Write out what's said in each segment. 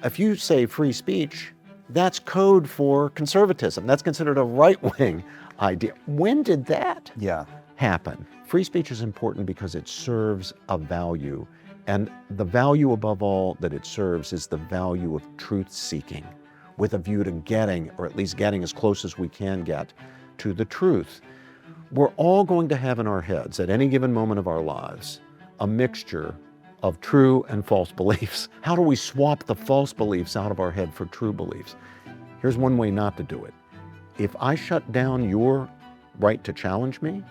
If you say free speech, that's code for conservatism. That's considered a right-wing idea. When did that happen? Free speech is important because it serves a value. And the value above all that it serves is the value of truth-seeking, with a view to getting, or at least getting as close as we can get, to the truth. We're all going to have in our heads, at any given moment of our lives, a mixture of true and false beliefs. How do we swap the false beliefs out of our head for true beliefs? Here's one way not to do it. If I shut down your right to challenge me,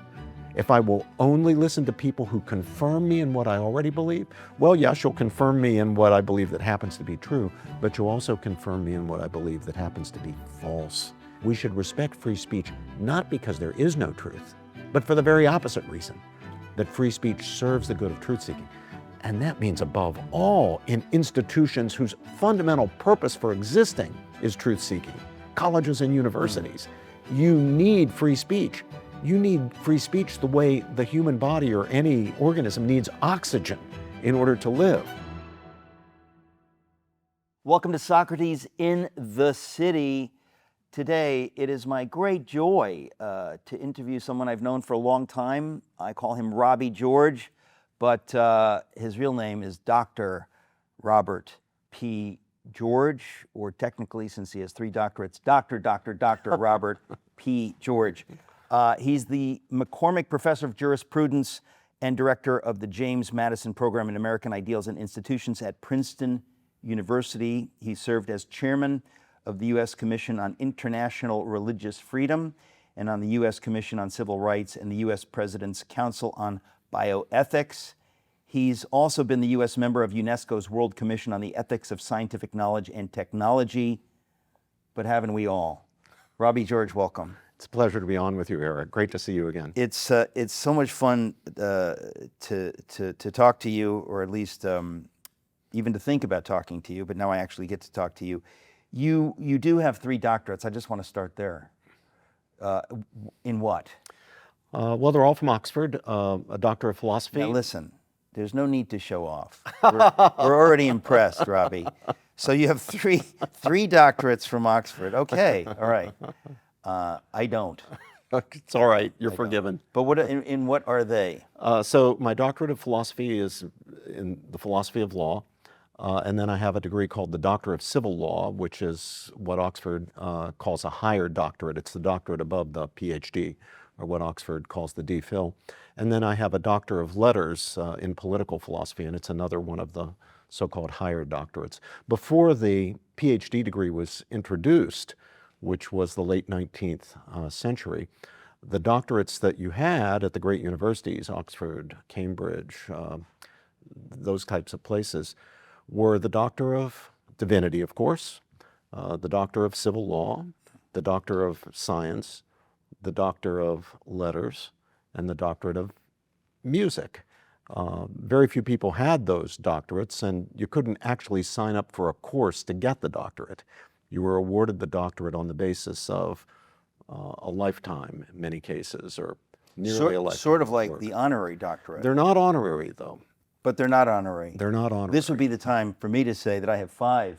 if I will only listen to people who confirm me in what I already believe, well, yes, you'll confirm me in what I believe that happens to be true, but you'll also confirm me in what I believe that happens to be false. We should respect free speech, not because there is no truth, but for the very opposite reason, that free speech serves the good of truth-seeking. And that means, above all, in institutions whose fundamental purpose for existing is truth-seeking, colleges and universities. You need free speech. You need free speech the way the human body or any organism needs oxygen in order to live. Welcome to Socrates in the City. Today, it is my great joy to interview someone I've known for a long time. I call him Robbie George, but his real name is Dr. Robert P. George, or technically, since he has 3 doctorates, Dr. Robert P. George. He's the McCormick Professor of Jurisprudence and Director of the James Madison Program in American Ideals and Institutions at Princeton University. He served as Chairman of the U.S. Commission on International Religious Freedom and on the U.S. Commission on Civil Rights and the U.S. President's Council on Bioethics. He's also been the U.S. member of UNESCO's World Commission on the Ethics of Scientific Knowledge and Technology. But haven't we all? Robbie George, welcome. It's a pleasure to be on with you, Eric. Great to see you again. It's so much fun to talk to you, or at least even to think about talking to you, but now I actually get to talk to you. You do have 3 doctorates. I just want to start there. In what? Well, they're all from Oxford. A doctor of philosophy. Now listen, there's no need to show off. We're already impressed, Robbie. So you have three doctorates from Oxford. Okay, all right. I don't. It's all right. You're forgiven. But what in what are they? So my doctorate of philosophy is in the philosophy of law. And then I have a degree called the Doctor of Civil Law, which is what Oxford calls a higher doctorate. It's the doctorate above the PhD, or what Oxford calls the DPhil. And then I have a Doctor of Letters in political philosophy, and it's another one of the so-called higher doctorates. Before the PhD degree was introduced, which was the late 19th century, the doctorates that you had at the great universities, Oxford, Cambridge, those types of places, were the Doctor of Divinity, of course, the Doctor of Civil Law, the Doctor of Science, the Doctor of Letters, and the Doctorate of Music. Very few people had those doctorates, and you couldn't actually sign up for a course to get the doctorate. You were awarded the doctorate on the basis of a lifetime, in many cases, or nearly a lifetime. Sort of like the honorary doctorate. They're not honorary, though. But they're not honorary. They're not honorary. This would be the time for me to say that I have 5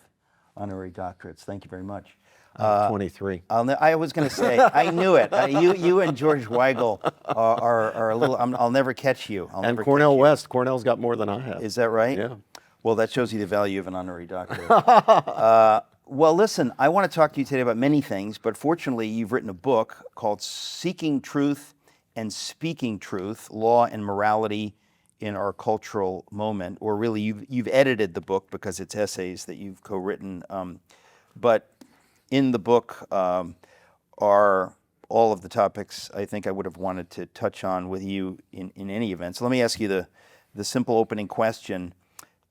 honorary doctorates. Thank you very much. 23. I was going to say, I knew it. You and George Weigel are a little. I'll never catch you. And Cornell West. Cornell's got more than I have. Is that right? Yeah. Well, that shows you the value of an honorary doctorate. Well, listen, I want to talk to you today about many things, but fortunately, you've written a book called Seeking Truth and Speaking Truth: Law and Morality in Our Cultural Moment. Or really, you've edited the book because it's essays that you've co-written. But in the book are all of the topics I think I would have wanted to touch on with you in any event. So let me ask you the simple opening question.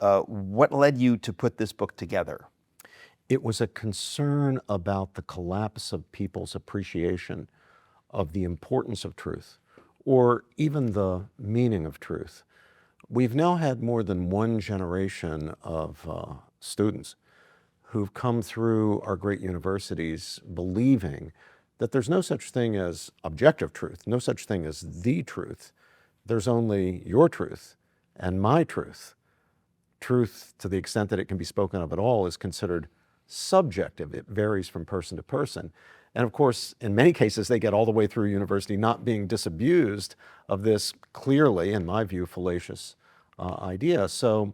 What led you to put this book together? It was a concern about the collapse of people's appreciation of the importance of truth, or even the meaning of truth. We've now had more than one generation of students who've come through our great universities believing that there's no such thing as objective truth, no such thing as the truth. There's only your truth and my truth. truth, to the extent that it can be spoken of at all, is considered subjective. It varies from person to person. And of course, in many cases, they get all the way through university not being disabused of this clearly, in my view, fallacious idea. So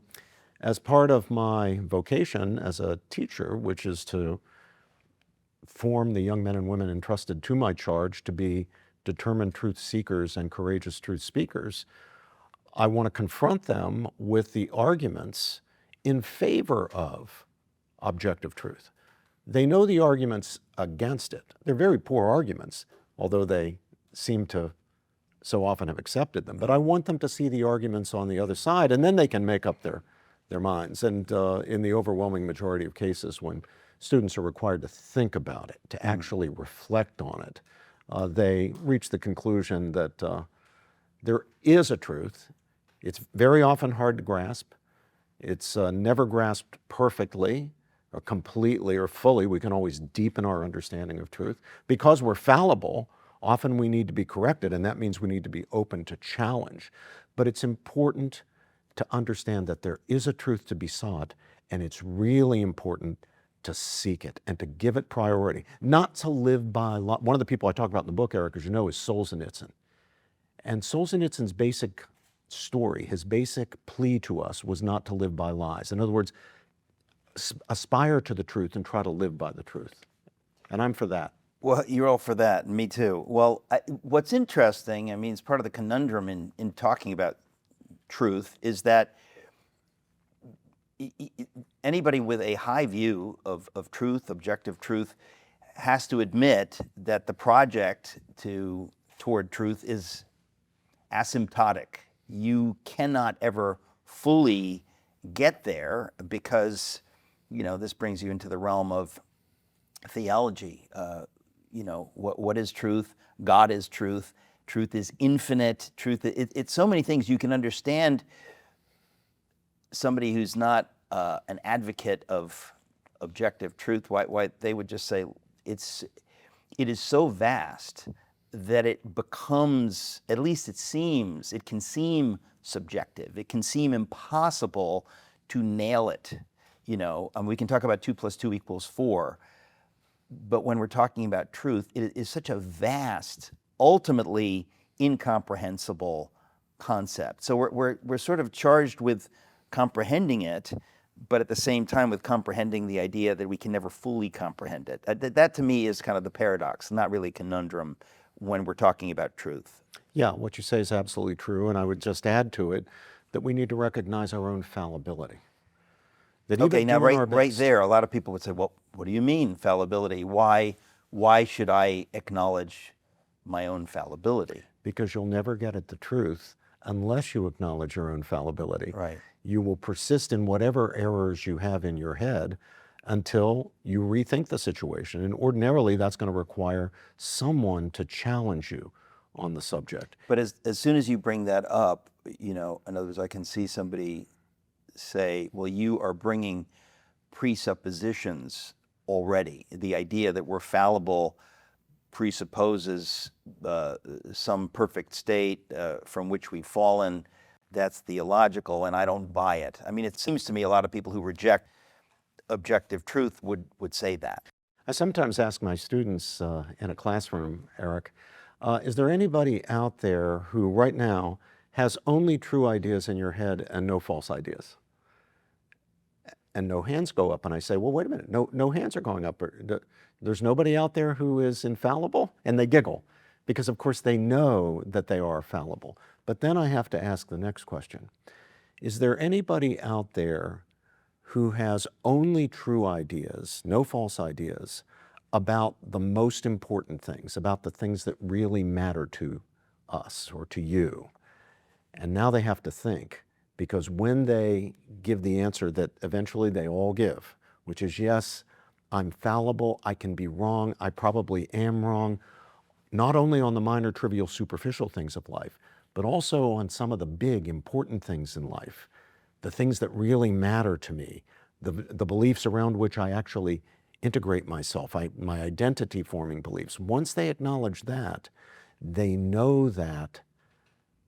as part of my vocation as a teacher, which is to form the young men and women entrusted to my charge to be determined truth seekers and courageous truth speakers, I want to confront them with the arguments in favor of objective truth. They know the arguments against it. They're very poor arguments, although they seem to so often have accepted them. But I want them to see the arguments on the other side, and then they can make up their minds. And in the overwhelming majority of cases, when students are required to think about it, to actually reflect on it, they reach the conclusion that there is a truth. It's very often hard to grasp. It's never grasped perfectly or completely or fully. We can always deepen our understanding of truth. Because we're fallible, often we need to be corrected, and that means we need to be open to challenge. But it's important to understand that there is a truth to be sought, and it's really important to seek it and to give it priority, not to live by law. One of the people I talk about in the book, Eric, as you know, is Solzhenitsyn. And Solzhenitsyn's basic story, his basic plea to us, was not to live by lies. In other words, aspire to the truth and try to live by the truth. And I'm for that. Well, you're all for that, and me too. Well, what's interesting, I mean, it's part of the conundrum in talking about truth, is that anybody with a high view of truth, objective truth, has to admit that the project toward truth is asymptotic. You cannot ever fully get there because, this brings you into the realm of theology. What is truth? God is truth. Truth is infinite. Truth, it's so many things. You can understand somebody who's not an advocate of objective truth, why they would just say it is so vast that it becomes, at least it can seem subjective. It can seem impossible to nail it. We can talk about 2 + 2 = 4, but when we're talking about truth, it is such a vast, ultimately incomprehensible concept. So we're sort of charged with comprehending it, but at the same time with comprehending the idea that we can never fully comprehend it. That to me is kind of the paradox, not really a conundrum when we're talking about truth. Yeah, what you say is absolutely true, and I would just add to it that we need to recognize our own fallibility. Okay, now right there, a lot of people would say, well, what do you mean fallibility? Why should I acknowledge my own fallibility? Because you'll never get at the truth unless you acknowledge your own fallibility. Right. You will persist in whatever errors you have in your head until you rethink the situation. And ordinarily, that's going to require someone to challenge you on the subject. But as soon as you bring that up, in other words, I can see somebody say, well, you are bringing presuppositions already. The idea that we're fallible presupposes some perfect state from which we've fallen. That's theological, and I don't buy it. I mean, it seems to me a lot of people who reject objective truth would say that. I sometimes ask my students in a classroom, Eric, is there anybody out there who right now has only true ideas in your head and no false ideas? And no hands go up, and I say, well, wait a minute, no hands are going up. There's nobody out there who is infallible? And they giggle, because of course they know that they are fallible. But then I have to ask the next question. Is there anybody out there who has only true ideas, no false ideas, about the most important things, about the things that really matter to us or to you? And now they have to think, because when they give the answer that eventually they all give, which is, yes, I'm fallible, I can be wrong, I probably am wrong, not only on the minor, trivial, superficial things of life, but also on some of the big, important things in life, the things that really matter to me, the beliefs around which I actually integrate myself, my identity-forming beliefs. Once they acknowledge that, they know that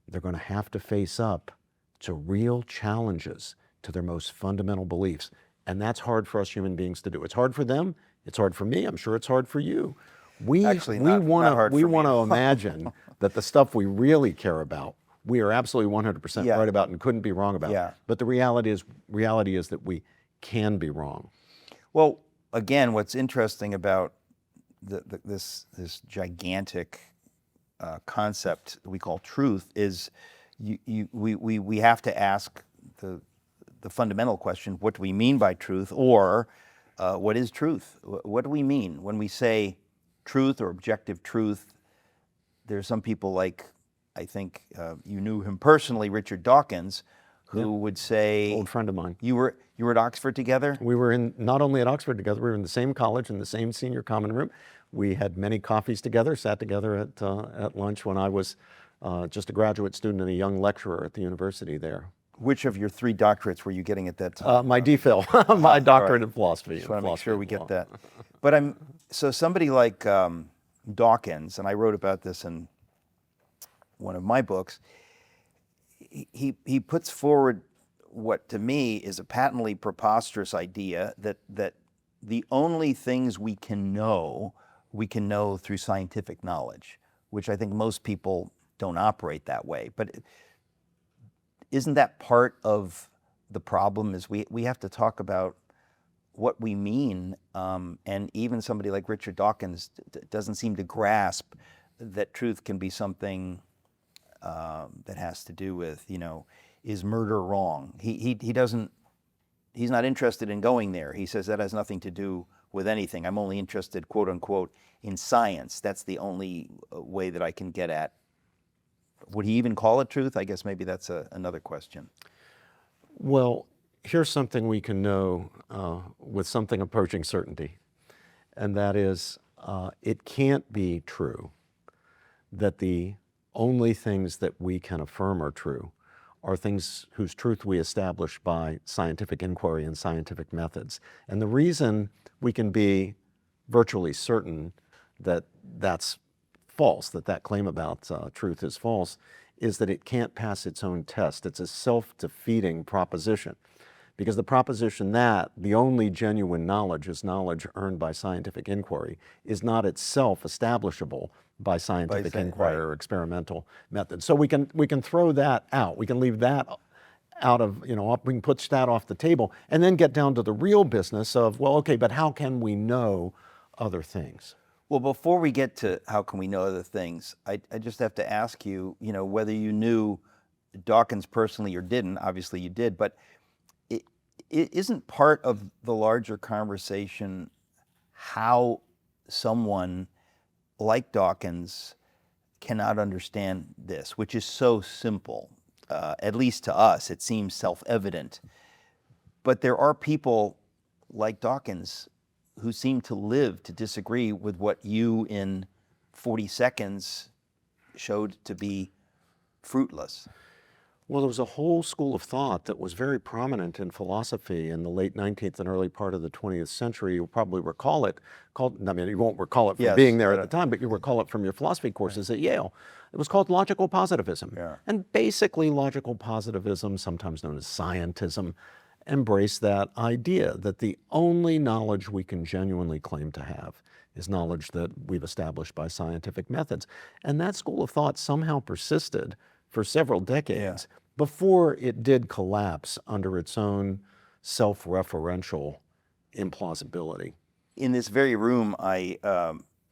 they're going to have to face up to real challenges to their most fundamental beliefs. And that's hard for us human beings to do. It's hard for them. It's hard for me. I'm sure it's hard for you. Actually, not hard for me. We want to imagine that the stuff we really care about, we are absolutely 100% right about and couldn't be wrong about. Yeah. But the reality is that we can be wrong. Well, again, what's interesting about this gigantic concept we call truth is we have to ask the fundamental question: what do we mean by truth, or what is truth? What do we mean when we say truth or objective truth? There's some people like, I think you knew him personally, Richard Dawkins, who would say, Old friend of mine. You were at Oxford together? We were not only at Oxford together, we were in the same college, in the same senior common room. We had many coffees together, sat together at lunch when I was just a graduate student and a young lecturer at the university there. Which of your 3 doctorates were you getting at that time? My DPhil, my doctorate in philosophy. Just want to make sure we get that. But so somebody like Dawkins, and I wrote about this in one of my books, he puts forward what to me is a patently preposterous idea that the only things we can know through scientific knowledge, which I think most people don't operate that way. But isn't that part of the problem? Is we have to talk about what we mean, and even somebody like Richard Dawkins doesn't seem to grasp that truth can be something that has to do with, is murder wrong? He's not interested in going there. He says that has nothing to do with anything. I'm only interested, quote unquote, in science. That's the only way that I can get at. Would he even call it truth? I guess maybe that's another question. Well, here's something we can know with something approaching certainty, and that is it can't be true that the only things that we can affirm are true are things whose truth we establish by scientific inquiry and scientific methods. And the reason we can be virtually certain that that's false, that claim about truth is false, is that it can't pass its own test. It's a self-defeating proposition. Because the proposition that the only genuine knowledge is knowledge earned by scientific inquiry is not itself establishable by scientific inquiry or experimental methods. So we can throw that out. We can leave that out of, we can put that off the table and then get down to the real business of, well, okay, but how can we know other things? Well, before we get to how can we know other things, I just have to ask you, whether you knew Dawkins personally or didn't. Obviously you did, but it isn't part of the larger conversation how someone like Dawkins cannot understand this, which is so simple. At least to us, it seems self-evident. But there are people like Dawkins who seem to live to disagree with what you in 40 seconds showed to be fruitless. Well, there was a whole school of thought that was very prominent in philosophy in the late 19th and early part of the 20th century. You'll probably recall it, you won't recall it from being there at the time, but you recall it from your philosophy courses at Yale. It was called logical positivism. Yeah. And basically logical positivism, sometimes known as scientism, embraced that idea that the only knowledge we can genuinely claim to have is knowledge that we've established by scientific methods. And that school of thought somehow persisted for several decades before it did collapse under its own self-referential implausibility. In this very room, I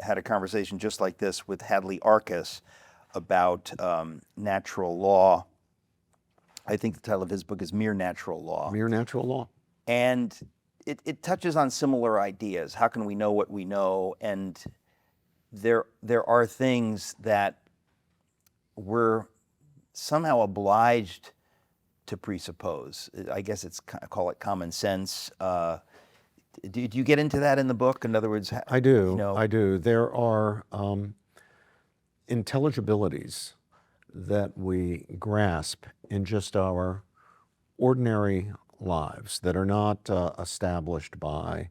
had a conversation just like this with Hadley Arcus about natural law. I think the title of his book is Mere Natural Law. Mere Natural Law. And it touches on similar ideas. How can we know what we know? And there are things that we're somehow obliged to presuppose. I guess call it common sense. Did you get into that in the book? In other words, I do. I do. There are intelligibilities that we grasp in just our ordinary lives that are not established by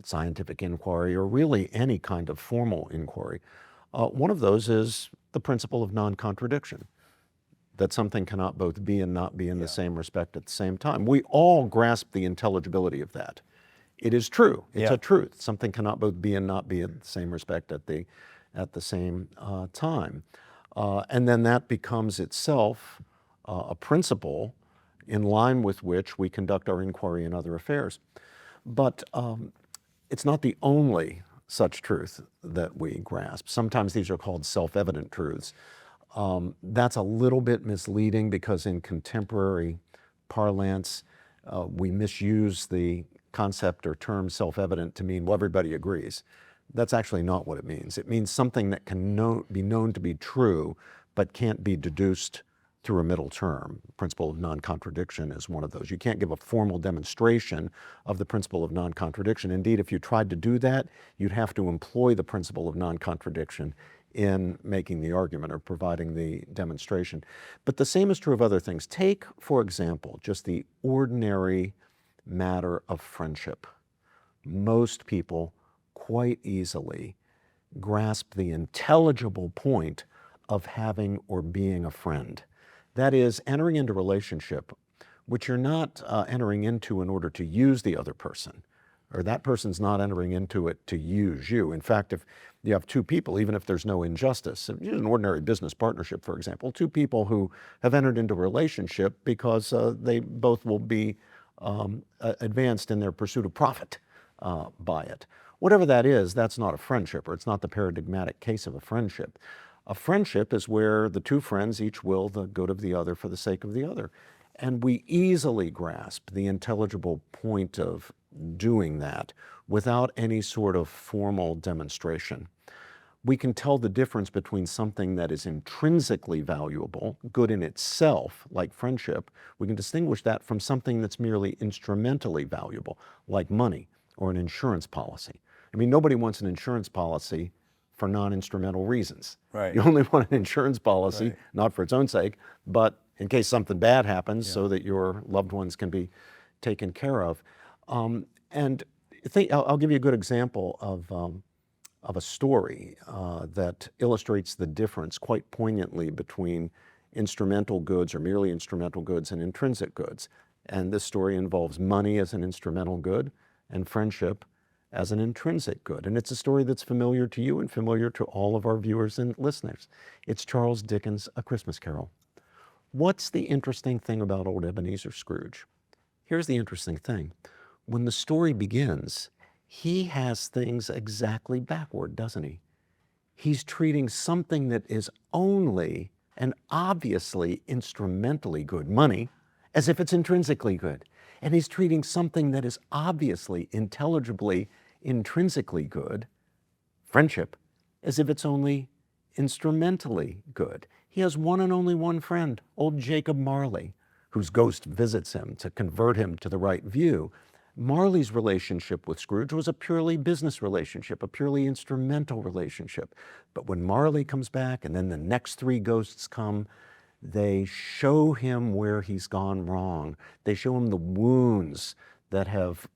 scientific inquiry or really any kind of formal inquiry. One of those is the principle of non-contradiction. that something cannot both be and not be in the same respect at the same time. We all grasp the intelligibility of that. It is true. It's a truth. Something cannot both be and not be in the same respect at the same time. And then that becomes itself a principle in line with which we conduct our inquiry in other affairs. But it's not the only such truth that we grasp. Sometimes these are called self-evident truths. That's a little bit misleading because in contemporary parlance, we misuse the concept or term self-evident to mean, well, everybody agrees. That's actually not what it means. It means something that can be known to be true, but can't be deduced through a middle term. The principle of non-contradiction is one of those. You can't give a formal demonstration of the principle of non-contradiction. Indeed, if you tried to do that, you'd have to employ the principle of non-contradiction in making the argument or providing the demonstration. But the same is true of other things. Take, for example, just the ordinary matter of friendship. Most people quite easily grasp the intelligible point of having or being a friend. That is, entering into a relationship which you're not entering into in order to use the other person, or that person's not entering into it to use you. In fact, if you have two people, even if there's no injustice, use an ordinary business partnership, for example, two people who have entered into a relationship because they both will be advanced in their pursuit of profit by it. Whatever that is, that's not a friendship, or it's not the paradigmatic case of a friendship. A friendship is where the two friends each will the good of the other for the sake of the other. And we easily grasp the intelligible point of doing that without any sort of formal demonstration. We can tell the difference between something that is intrinsically valuable, good in itself, like friendship. We can distinguish that from something that's merely instrumentally valuable, like money or an insurance policy. I mean, nobody wants an insurance policy for non-instrumental reasons. Right. You only want an insurance policy, not for its own sake, but in case something bad happens so that your loved ones can be taken care of. And I'll give you a good example of a story that illustrates the difference quite poignantly between instrumental goods or merely instrumental goods and intrinsic goods. And this story involves money as an instrumental good and friendship as an intrinsic good. And it's a story that's familiar to you and familiar to all of our viewers and listeners. It's Charles Dickens' A Christmas Carol. What's the interesting thing about old Ebenezer Scrooge? Here's the interesting thing. When the story begins, he has things exactly backward, doesn't he? He's treating something that is only and obviously instrumentally good, money, as if it's intrinsically good. And he's treating something that is obviously, intelligibly, intrinsically good, friendship, as if it's only instrumentally good. He has one and only one friend, old Jacob Marley, whose ghost visits him to convert him to the right view. Marley's relationship with Scrooge was a purely business relationship, a purely instrumental relationship. But when Marley comes back and then the next three ghosts come, they show him where he's gone wrong. They show him the wounds that have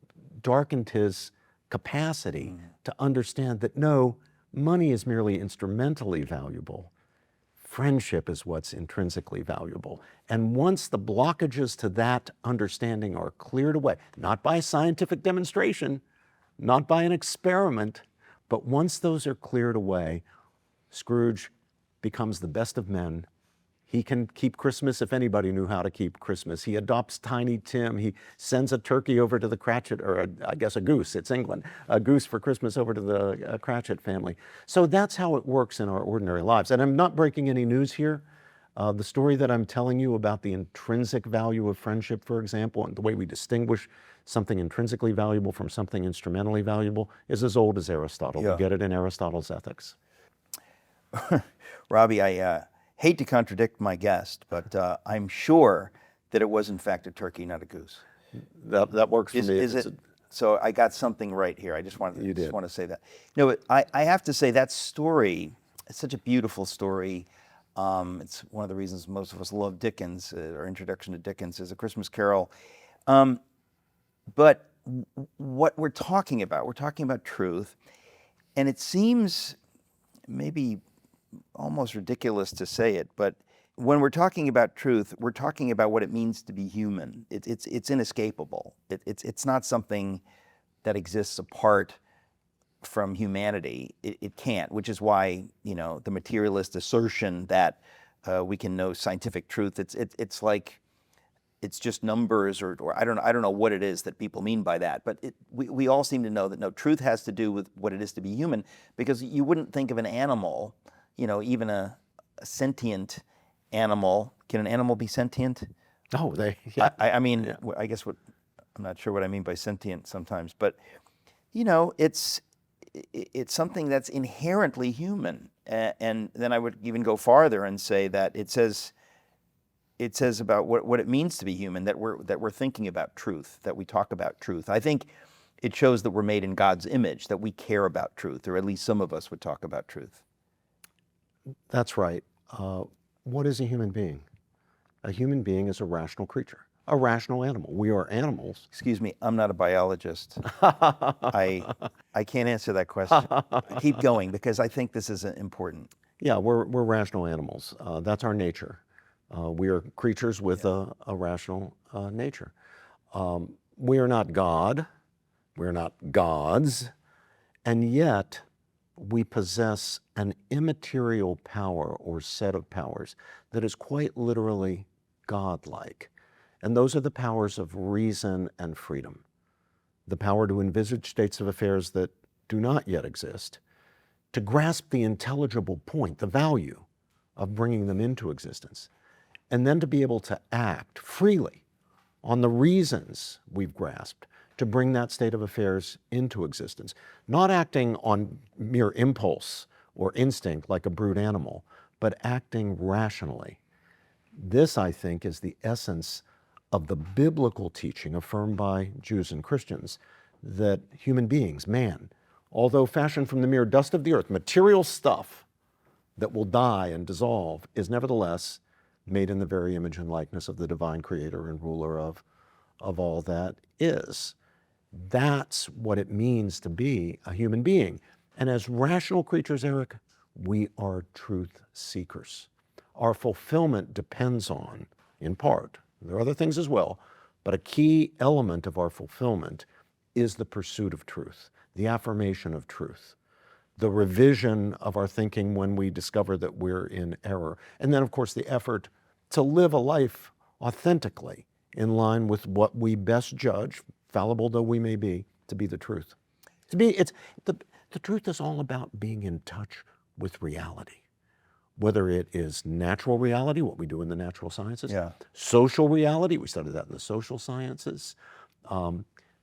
darkened his capacity to understand that no, money is merely instrumentally valuable. Friendship is what's intrinsically valuable. And once the blockages to that understanding are cleared away, not by scientific demonstration, not by an experiment, but once those are cleared away, Scrooge becomes the best of men. He can keep Christmas if anybody knew how to keep Christmas. He adopts Tiny Tim. He sends a turkey over to the Cratchit, or I guess a goose, it's England, a goose for Christmas over to the Cratchit family. So that's how it works in our ordinary lives. And I'm not breaking any news here. The story that I'm telling you about the intrinsic value of friendship, for example, and the way we distinguish something intrinsically valuable from something instrumentally valuable is as old as Aristotle. We get it in Aristotle's Ethics. Robbie, I hate to contradict my guest, but I'm sure that it was in fact a turkey, not a goose. That works for me. So I got something right here. I just want to say that. No, I have to say that story, it's such a beautiful story. It's one of the reasons most of us love Dickens. Our introduction to Dickens is A Christmas Carol. But what we're talking about truth, and it seems maybe almost ridiculous to say it, but when we're talking about truth, we're talking about what it means to be human. It's inescapable. It's not something that exists apart from humanity. It can't, which is why, the materialist assertion that we can know scientific truth, it's like it's just numbers, or I don't know what it is that people mean by that, but we all seem to know that no, truth has to do with what it is to be human, because you wouldn't think of an animal, even a sentient animal. Can an animal be sentient? Oh, I mean, yeah. I guess I'm not sure what I mean by sentient sometimes, but it's something that's inherently human. And then I would even go farther and say that it says about what it means to be human, that we're thinking about truth, that we talk about truth. I think it shows that we're made in God's image, that we care about truth, or at least some of us would talk about truth. That's right. What is a human being? A human being is a rational creature, a rational animal. We are animals. Excuse me, I'm not a biologist. I can't answer that question. Keep going, because I think this is important. Yeah, we're rational animals. That's our nature. We are creatures with a rational nature. We are not God. We're not gods. And yet, we possess an immaterial power or set of powers that is quite literally godlike. And those are the powers of reason and freedom. The power to envisage states of affairs that do not yet exist, to grasp the intelligible point, the value of bringing them into existence, and then to be able to act freely on the reasons we've grasped to bring that state of affairs into existence, not acting on mere impulse or instinct like a brute animal, but acting rationally. This, I think, is the essence of the biblical teaching affirmed by Jews and Christians, that human beings, man, although fashioned from the mere dust of the earth, material stuff that will die and dissolve, is nevertheless made in the very image and likeness of the divine creator and ruler of all that is. That's what it means to be a human being. And as rational creatures, Eric, we are truth seekers. Our fulfillment depends on, in part, there are other things as well, but a key element of our fulfillment is the pursuit of truth, the affirmation of truth, the revision of our thinking when we discover that we're in error. And then, of course, the effort to live a life authentically in line with what we best judge, fallible though we may be, to be the truth. The truth is all about being in touch with reality, whether it is natural reality, what we do in the natural sciences, social reality, we study that in the social sciences,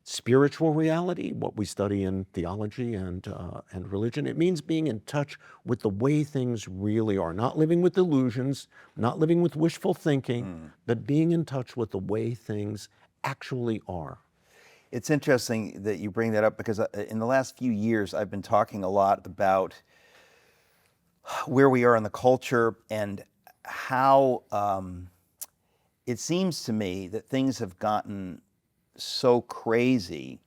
spiritual reality, what we study in theology and religion. It means being in touch with the way things really are, not living with illusions, not living with wishful thinking, but being in touch with the way things actually are. It's interesting that you bring that up, because in the last few years, I've been talking a lot about where we are in the culture and how it seems to me that things have gotten so crazy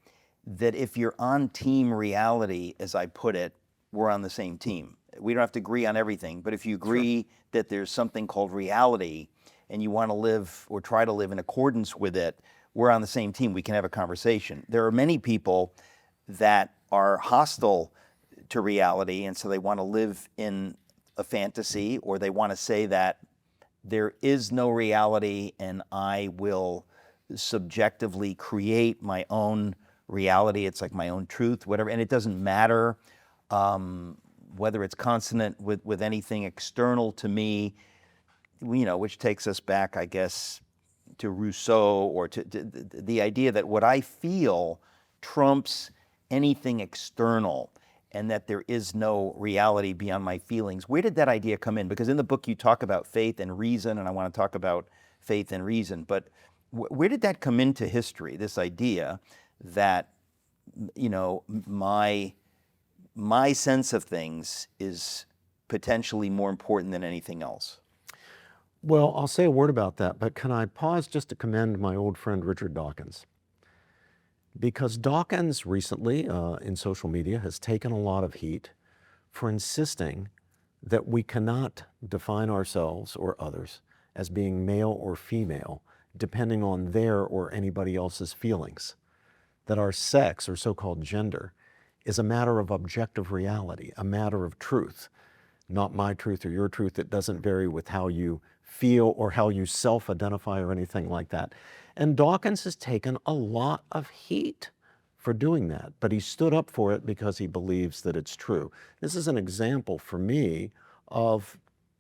that if you're on team reality, as I put it, we're on the same team. We don't have to agree on everything, but if you agree that there's something called reality and you want to live or try to live in accordance with it, we're on the same team. We can have a conversation. There are many people that are hostile to reality, and so they want to live in a fantasy, or they want to say that there is no reality and I will subjectively create my own reality. It's like my own truth, whatever, and it doesn't matter whether it's consonant with anything external to me, which takes us back, I guess, to Rousseau, or to the idea that what I feel trumps anything external, and that there is no reality beyond my feelings. Where did that idea come in? Because in the book you talk about faith and reason, and I want to talk about faith and reason, but where did that come into history, this idea that, my sense of things is potentially more important than anything else? Well, I'll say a word about that, but can I pause just to commend my old friend Richard Dawkins? Because Dawkins recently, in social media, has taken a lot of heat for insisting that we cannot define ourselves or others as being male or female depending on their or anybody else's feelings. That our sex, or so-called gender, is a matter of objective reality, a matter of truth. Not my truth or your truth. It doesn't vary with how you feel or how you self-identify or anything like that. And Dawkins has taken a lot of heat for doing that, but he stood up for it because he believes that it's true. This is an example for me of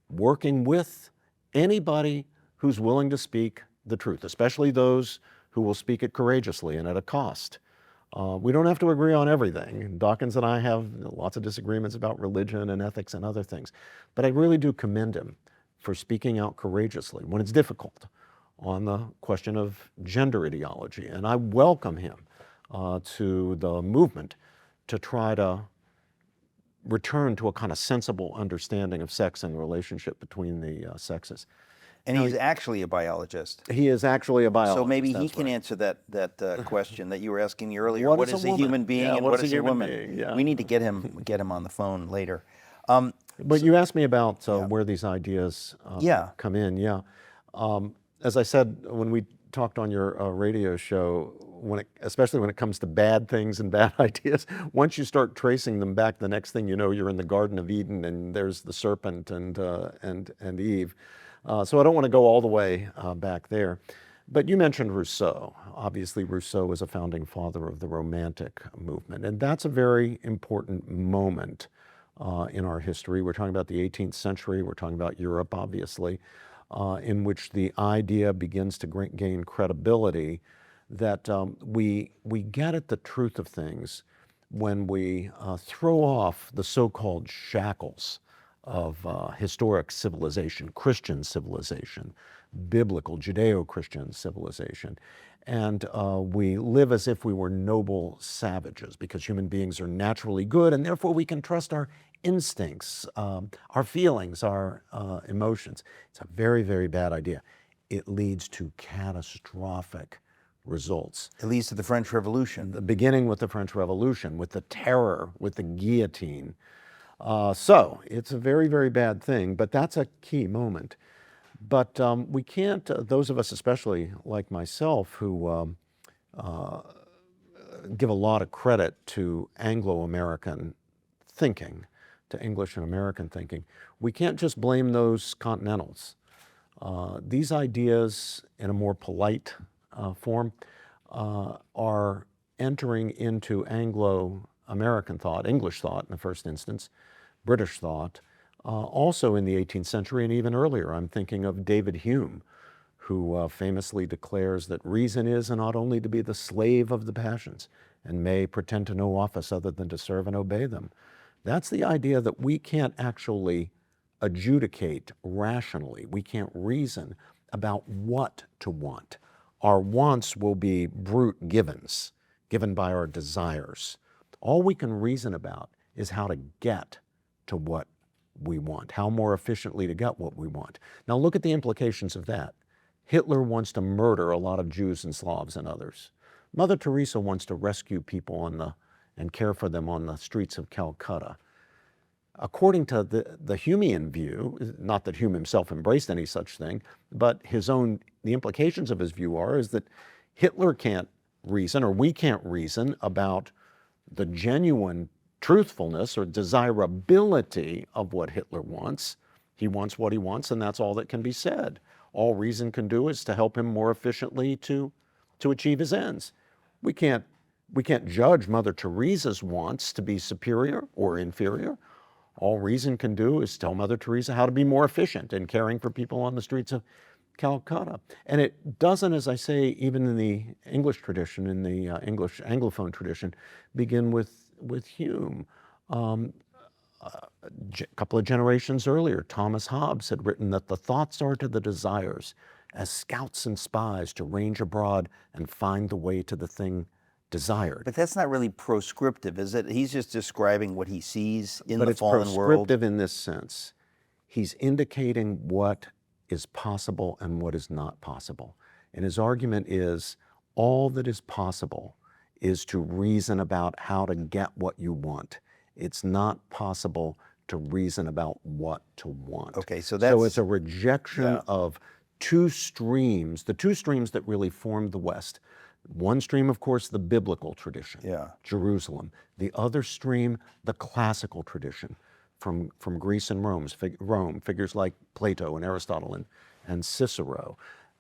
working with anybody who's willing to speak the truth, especially those who will speak it courageously and at a cost. We don't have to agree on everything. Dawkins and I have lots of disagreements about religion and ethics and other things, but I really do commend him for speaking out courageously when it's difficult on the question of gender ideology. And I welcome him to the movement to try to return to a kind of sensible understanding of sex and the relationship between the sexes. And he's actually a biologist. He is actually a biologist. So maybe he that's can right. answer that question that you were asking me earlier. What What is is a a woman? human being Yeah, and what what is is a a human woman? being? Yeah. We need to get him on the phone later. But you asked me about where these ideas come in. Yeah. As I said, when we talked on your radio show, especially when it comes to bad things and bad ideas, once you start tracing them back, the next thing you know, you're in the Garden of Eden and there's the serpent and Eve. So I don't want to go all the way back there. But you mentioned Rousseau. Obviously, Rousseau was a founding father of the Romantic movement, and that's a very important moment in our history. We're talking about the 18th century. We're talking about Europe, obviously, in which the idea begins to gain credibility that we get at the truth of things when we throw off the so-called shackles of historic civilization, Christian civilization, biblical Judeo-Christian civilization. And we live as if we were noble savages because human beings are naturally good and therefore we can trust our instincts, our feelings, our emotions. It's a very, very bad idea. It leads to catastrophic results. It leads to the French Revolution. Beginning with the French Revolution, with the terror, with the guillotine. So it's a very, very bad thing, but that's a key moment. But we can't, those of us especially like myself who give a lot of credit to Anglo-American thinking, to English and American thinking, we can't just blame those continentals. These ideas in a more polite form are entering into Anglo-American thought, English thought in the first instance, British thought, also in the 18th century and even earlier. I'm thinking of David Hume, who famously declares that reason is and ought only to be the slave of the passions and may pretend to no office other than to serve and obey them. That's the idea that we can't actually adjudicate rationally. We can't reason about what to want. Our wants will be brute givens, given by our desires. All we can reason about is how to get to what we want, how more efficiently to get what we want. Now look at the implications of that. Hitler wants to murder a lot of Jews and Slavs and others. Mother Teresa wants to rescue people and care for them on the streets of Calcutta. According to the Humean view, not that Hume himself embraced any such thing, but the implications of his view is that Hitler can't reason, or we can't reason about the genuine truthfulness or desirability of what Hitler wants. He wants what he wants, and that's all that can be said. All reason can do is to help him more efficiently to achieve his ends. We can't judge Mother Teresa's wants to be superior or inferior. All reason can do is tell Mother Teresa how to be more efficient in caring for people on the streets of Calcutta. And it doesn't, as I say, even in the English tradition, in the English Anglophone tradition, begin with Hume. A couple of generations earlier, Thomas Hobbes had written that the thoughts are to the desires as scouts and spies to range abroad and find the way to the thing desired. But that's not really proscriptive, is it? He's just describing what he sees in the fallen world. But it's prescriptive in this sense. He's indicating what is possible and what is not possible. And his argument is all that is possible is to reason about how to get what you want. It's not possible to reason about what to want. Okay, so that's... So it's a rejection of two streams, the two streams that really formed the West. One stream, of course, the biblical tradition, Jerusalem. The other stream, the classical tradition from Greece and Rome, figures like Plato and Aristotle and Cicero,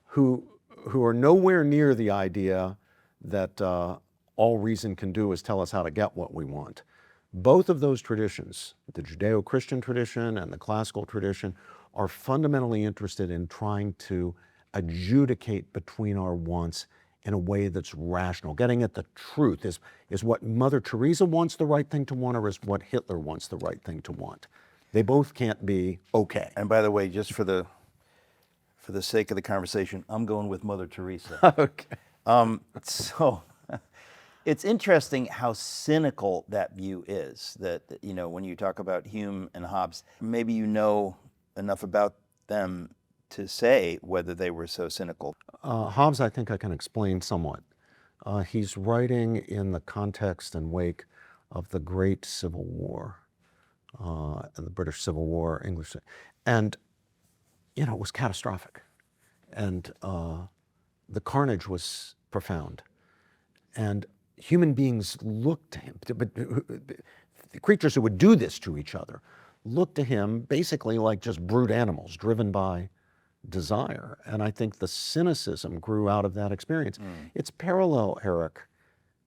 who are nowhere near the idea that all reason can do is tell us how to get what we want. Both of those traditions, the Judeo-Christian tradition and the classical tradition, are fundamentally interested in trying to adjudicate between our wants in a way that's rational, getting at the truth. Is what Mother Teresa wants the right thing to want, or is what Hitler wants the right thing to want? They both can't be okay. And by the way, just for the sake of the conversation, I'm going with Mother Teresa. Okay. So it's interesting how cynical that view is, that, you know, when you talk about Hume and Hobbes, maybe you know enough about them to say whether they were so cynical. Hobbes, I think I can explain somewhat. He's writing in the context and wake of the Great Civil War, the British Civil War, English, and, you know, it was catastrophic. And the carnage was profound. And human beings looked to him, but the creatures who would do this to each other looked to him basically like just brute animals driven by desire. And I think the cynicism grew out of that experience. It's parallel, Eric,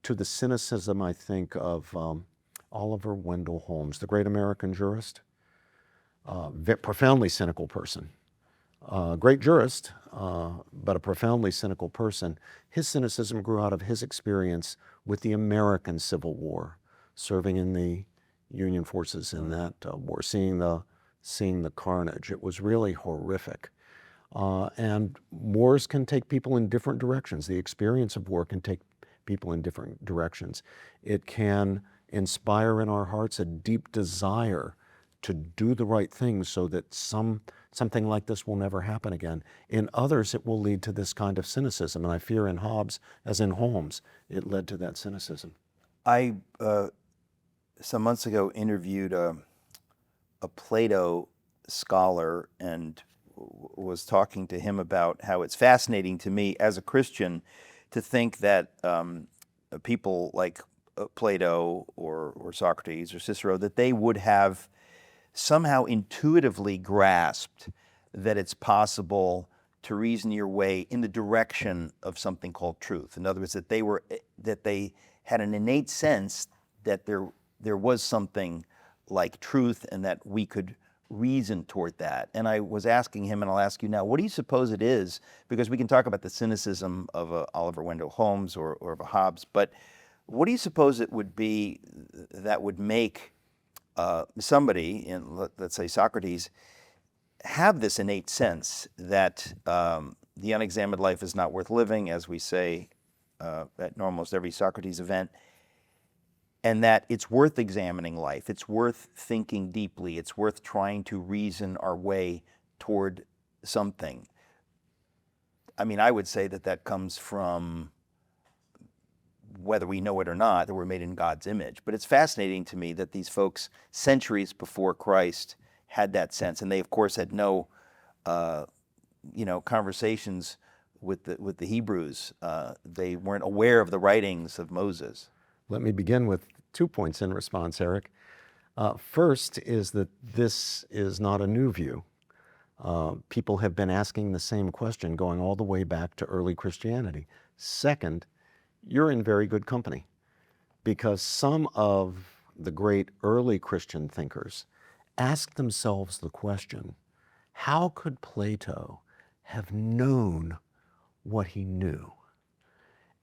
to the cynicism, I think, of Oliver Wendell Holmes, the great American jurist, profoundly cynical person. Great jurist, but a profoundly cynical person. His cynicism grew out of his experience with the American Civil War, serving in the Union forces in that war, seeing the carnage. It was really horrific. And wars can take people in different directions. The experience of war can take people in different directions. It can inspire in our hearts a deep desire to do the right thing so that something like this will never happen again. In others, it will lead to this kind of cynicism. And I fear in Hobbes, as in Holmes, it led to that cynicism. I, some months ago, interviewed a Plato scholar and was talking to him about how it's fascinating to me as a Christian to think that people like Plato or Socrates or Cicero, that they would have somehow intuitively grasped that it's possible to reason your way in the direction of something called truth. In other words, that they had an innate sense that there was something like truth and that we could reason toward that. And I was asking him, and I'll ask you now, what do you suppose it is? Because we can talk about the cynicism of Oliver Wendell Holmes or of a Hobbes, but what do you suppose it would be that would make somebody, let's say Socrates, have this innate sense that the unexamined life is not worth living, as we say at almost every Socrates event, and that it's worth examining life, it's worth thinking deeply, it's worth trying to reason our way toward something? I mean, I would say that comes from, whether we know it or not, that we're made in God's image. But it's fascinating to me that these folks, centuries before Christ, had that sense, and they, of course, had no, conversations with the Hebrews. They weren't aware of the writings of Moses. Let me begin with 2 points in response, Eric. First is that this is not a new view. People have been asking the same question going all the way back to early Christianity. Second, you're in very good company, because some of the great early Christian thinkers asked themselves the question, how could Plato have known what he knew?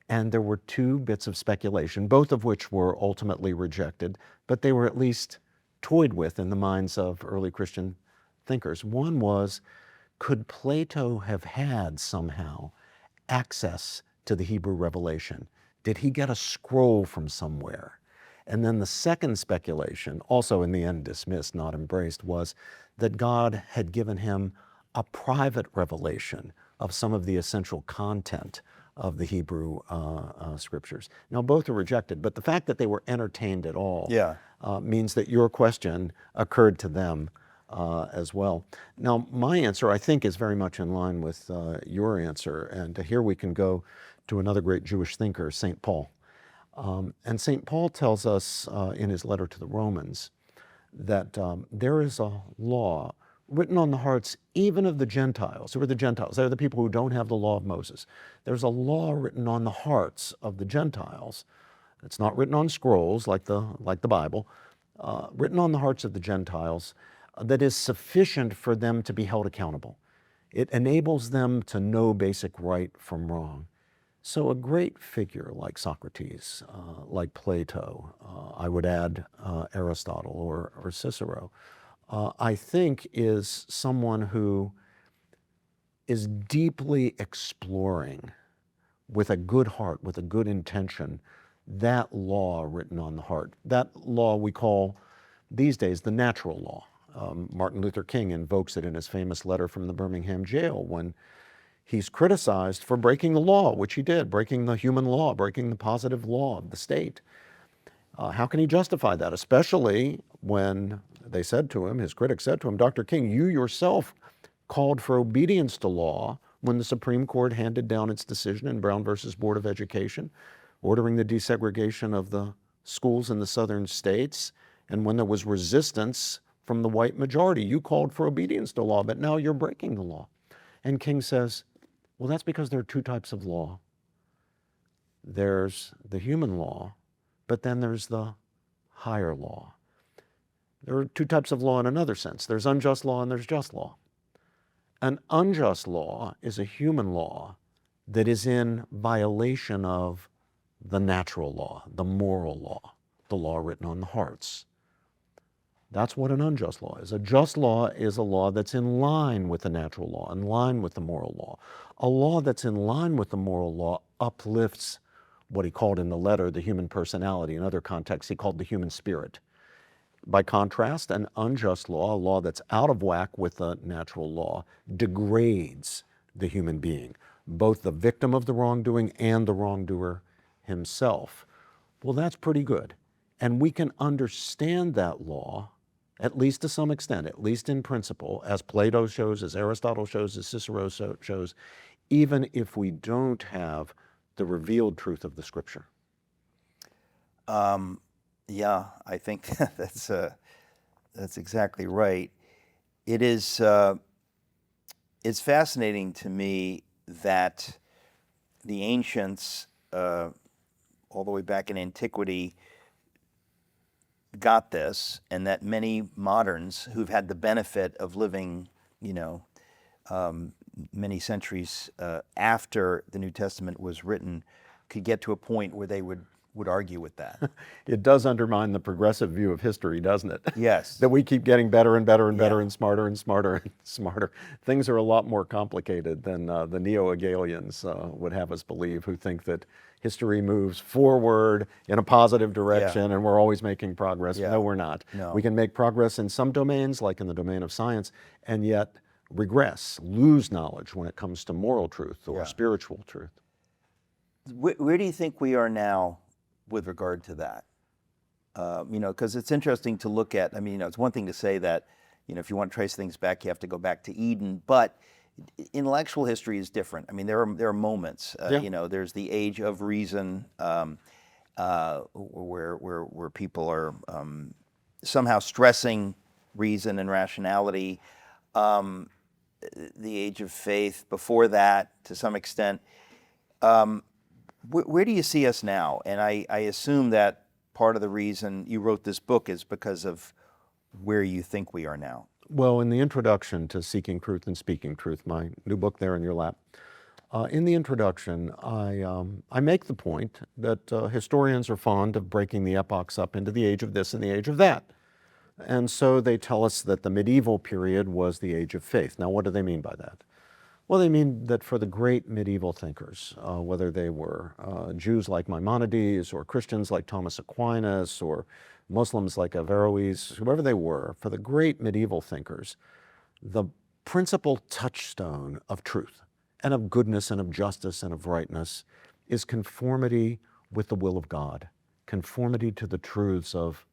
And there were two bits of speculation, both of which were ultimately rejected, but they were at least toyed with in the minds of early Christian thinkers. One was, could Plato have had somehow access to the Hebrew revelation? Did he get a scroll from somewhere? And then the second speculation, also in the end dismissed, not embraced, was that God had given him a private revelation of some of the essential content of the Hebrew scriptures. Now, both are rejected, but the fact that they were entertained at all, means that your question occurred to them as well. Now, my answer, I think, is very much in line with your answer. And here we can go to another great Jewish thinker, St. Paul. And St. Paul tells us in his letter to the Romans that there is a law written on the hearts even of the Gentiles. Who are the Gentiles? They're the people who don't have the law of Moses. There's a law written on the hearts of the Gentiles. It's not written on scrolls like the Bible, written on the hearts of the Gentiles that is sufficient for them to be held accountable. It enables them to know basic right from wrong. So a great figure like Socrates, like Plato, I would add Aristotle or Cicero, I think is someone who is deeply exploring with a good heart, with a good intention, that law written on the heart. That law we call these days the natural law. Martin Luther King invokes it in his famous letter from the Birmingham jail when he's criticized for breaking the law, which he did, breaking the human law, breaking the positive law of the state. How can he justify that? Especially when they said to him, his critics said to him, Dr. King, you yourself called for obedience to law when the Supreme Court handed down its decision in Brown versus Board of Education, ordering the desegregation of the schools in the southern states. And when there was resistance from the white majority, you called for obedience to law, but now you're breaking the law. And King says, well, that's because there are two types of law. There's the human law, but then there's the higher law. There are two types of law in another sense. There's unjust law and there's just law. An unjust law is a human law that is in violation of the natural law, the moral law, the law written on the hearts. That's what an unjust law is. A just law is a law that's in line with the natural law, in line with the moral law. A law that's in line with the moral law uplifts what he called in the letter the human personality. In other contexts, he called the human spirit. By contrast, an unjust law, a law that's out of whack with the natural law, degrades the human being, both the victim of the wrongdoing and the wrongdoer himself. Well, that's pretty good. And we can understand that law, at least to some extent, at least in principle, as Plato shows, as Aristotle shows, as Cicero shows, even if we don't have the revealed truth of the Scripture. Yeah, I think that's exactly right. It is. It's fascinating to me that the ancients, all the way back in antiquity, got this, and that many moderns who've had the benefit of living, many centuries after the New Testament was written, could get to a point where they would argue with that. It does undermine the progressive view of history, doesn't it? Yes. That we keep getting better and better and better and smarter and smarter and smarter. Things are a lot more complicated than the neo-Hegelians would have us believe, who think that history moves forward in a positive direction and we're always making progress. No, we're not. No. We can make progress in some domains, like in the domain of science, and yet regress, lose knowledge when it comes to moral truth or spiritual truth. Where do you think we are now with regard to that? Because it's interesting to look at. I mean, it's one thing to say that, if you want to trace things back, you have to go back to Eden, but intellectual history is different. I mean, there are moments. There's the age of reason, where people are somehow stressing reason and rationality. The age of faith before that, to some extent. Where do you see us now? And I assume that part of the reason you wrote this book is because of where you think we are now. Well, in the introduction to Seeking Truth and Speaking Truth, my new book there in your lap, in the introduction, I make the point that historians are fond of breaking the epochs up into the age of this and the age of that. And so they tell us that the medieval period was the age of faith. Now, what do they mean by that? Well, they mean that for the great medieval thinkers, whether they were Jews like Maimonides or Christians like Thomas Aquinas or Muslims like Averroes, whoever they were, for the great medieval thinkers, the principal touchstone of truth and of goodness and of justice and of rightness is conformity with the will of God, conformity to the truths of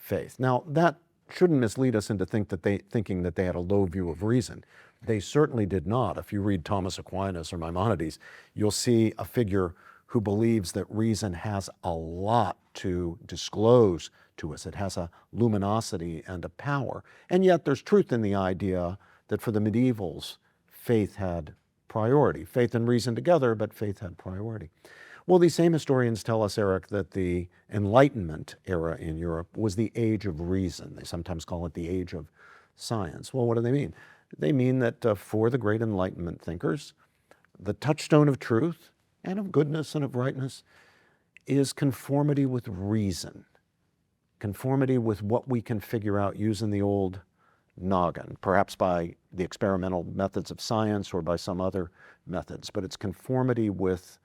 faith. Now, that shouldn't mislead us into thinking that they had a low view of reason. They certainly did not. If you read Thomas Aquinas or Maimonides, you'll see a figure who believes that reason has a lot to disclose to us. It has a luminosity and a power. And yet there's truth in the idea that for the medievals, faith had priority. Faith and reason together, but faith had priority. Well, these same historians tell us, Eric, that the Enlightenment era in Europe was the age of reason. They sometimes call it the age of science. Well, what do they mean? They mean that for the great Enlightenment thinkers, the touchstone of truth and of goodness and of rightness is conformity with reason, conformity with what we can figure out using the old noggin, perhaps by the experimental methods of science or by some other methods, but it's conformity with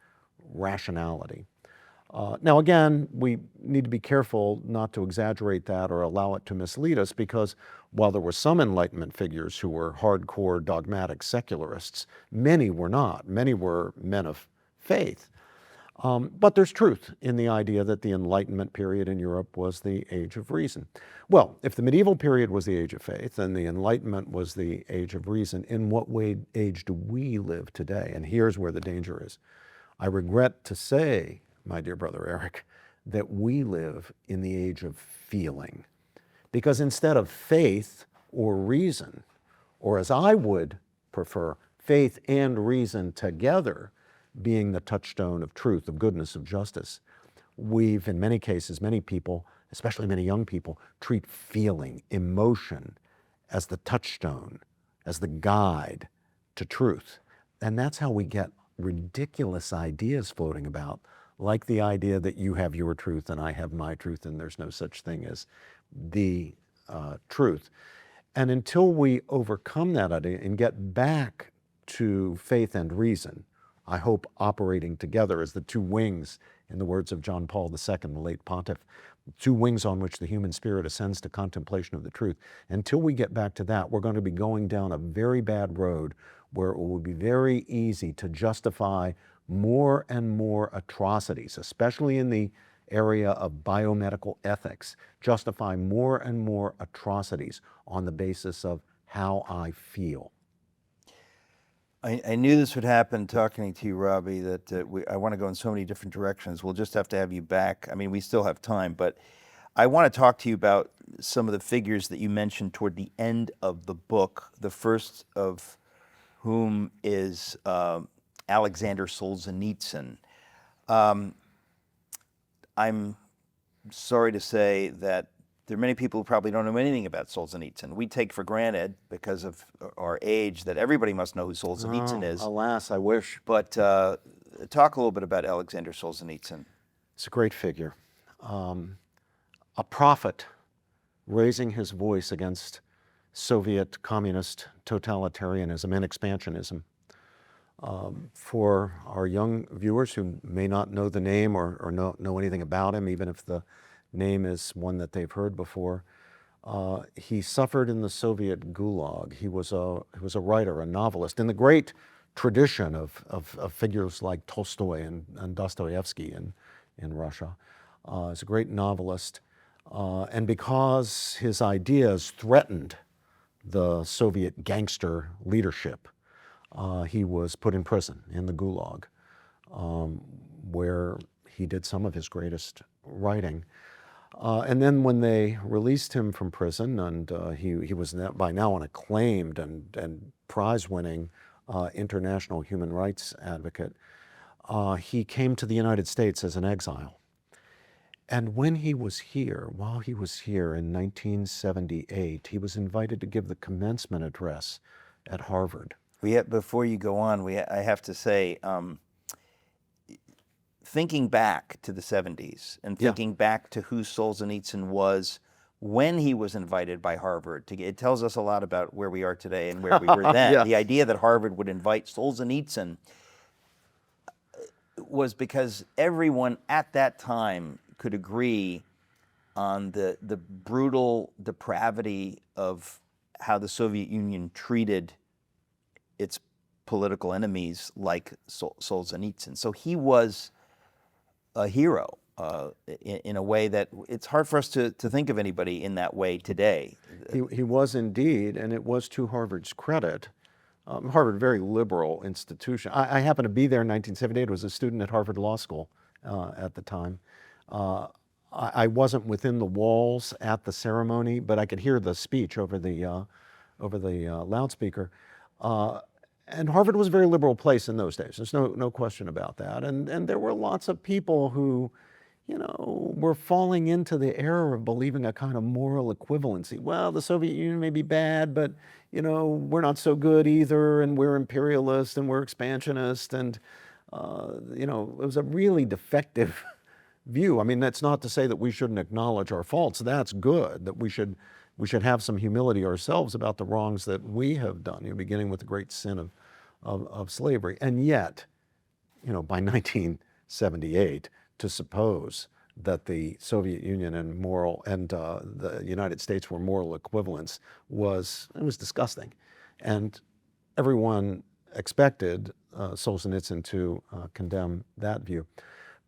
rationality. Now again, we need to be careful not to exaggerate that or allow it to mislead us, because while there were some Enlightenment figures who were hardcore dogmatic secularists, many were not. Many were men of faith. But there's truth in the idea that the Enlightenment period in Europe was the age of reason. Well, if the medieval period was the age of faith and the Enlightenment was the age of reason, in what age do we live today? And here's where the danger is. I regret to say, my dear brother Eric, that we live in the age of feeling. Because instead of faith or reason, or as I would prefer, faith and reason together being the touchstone of truth, of goodness, of justice, we've, in many cases, many people, especially many young people, treat feeling, emotion as the touchstone, as the guide to truth. And that's how we get ridiculous ideas floating about, like the idea that you have your truth and I have my truth and there's no such thing as the truth. And until we overcome that idea and get back to faith and reason, I hope operating together as the two wings, in the words of John Paul II, the late pontiff, two wings on which the human spirit ascends to contemplation of the truth. Until we get back to that, we're going to be going down a very bad road where it will be very easy to justify more and more atrocities, especially in the area of biomedical ethics, justify more and more atrocities on the basis of how I feel. I knew this would happen talking to you, Robbie, that I want to go in so many different directions. We'll just have to have you back. I mean, we still have time, but I want to talk to you about some of the figures that you mentioned toward the end of the book, the first of whom is Alexander Solzhenitsyn. I'm sorry to say that there are many people who probably don't know anything about Solzhenitsyn. We take for granted, because of our age, that everybody must know who Solzhenitsyn is. Alas, I wish. But talk a little bit about Alexander Solzhenitsyn. It's a great figure. A prophet raising his voice against Soviet communist totalitarianism and expansionism. For our young viewers who may not know the name or know anything about him, even if the name is one that they've heard before, he suffered in the Soviet Gulag. He was a writer, a novelist, in the great tradition of figures like Tolstoy and Dostoevsky in Russia. He's a great novelist, and because his ideas threatened the Soviet gangster leadership, he was put in prison in the Gulag, where he did some of his greatest writing. And then when they released him from prison, and he was by now an acclaimed and prize-winning international human rights advocate, he came to the United States as an exile. And when he was here, while he was here in 1978, he was invited to give the commencement address at Harvard. Before you go on, I have to say, thinking back to the 70s and thinking back to who Solzhenitsyn was when he was invited by Harvard, it tells us a lot about where we are today and where we were then. The idea that Harvard would invite Solzhenitsyn was because everyone at that time could agree on the brutal depravity of how the Soviet Union treated its political enemies like Solzhenitsyn. So he was a hero in a way that it's hard for us to think of anybody in that way today. He was indeed, and it was to Harvard's credit. Harvard, very liberal institution. I happened to be there in 1978. I was a student at Harvard Law School at the time. I wasn't within the walls at the ceremony, but I could hear the speech over the loudspeaker. And Harvard was a very liberal place in those days. There's no question about that. And there were lots of people who, were falling into the error of believing a kind of moral equivalency. Well, the Soviet Union may be bad, but, we're not so good either, and we're imperialist and we're expansionist. And, it was a really defective view. I mean, that's not to say that we shouldn't acknowledge our faults. That's good, that we should have some humility ourselves about the wrongs that we have done, beginning with the great sin of slavery. And yet, by 1978, to suppose that the Soviet Union and the United States were moral equivalents was disgusting. And everyone expected Solzhenitsyn to condemn that view.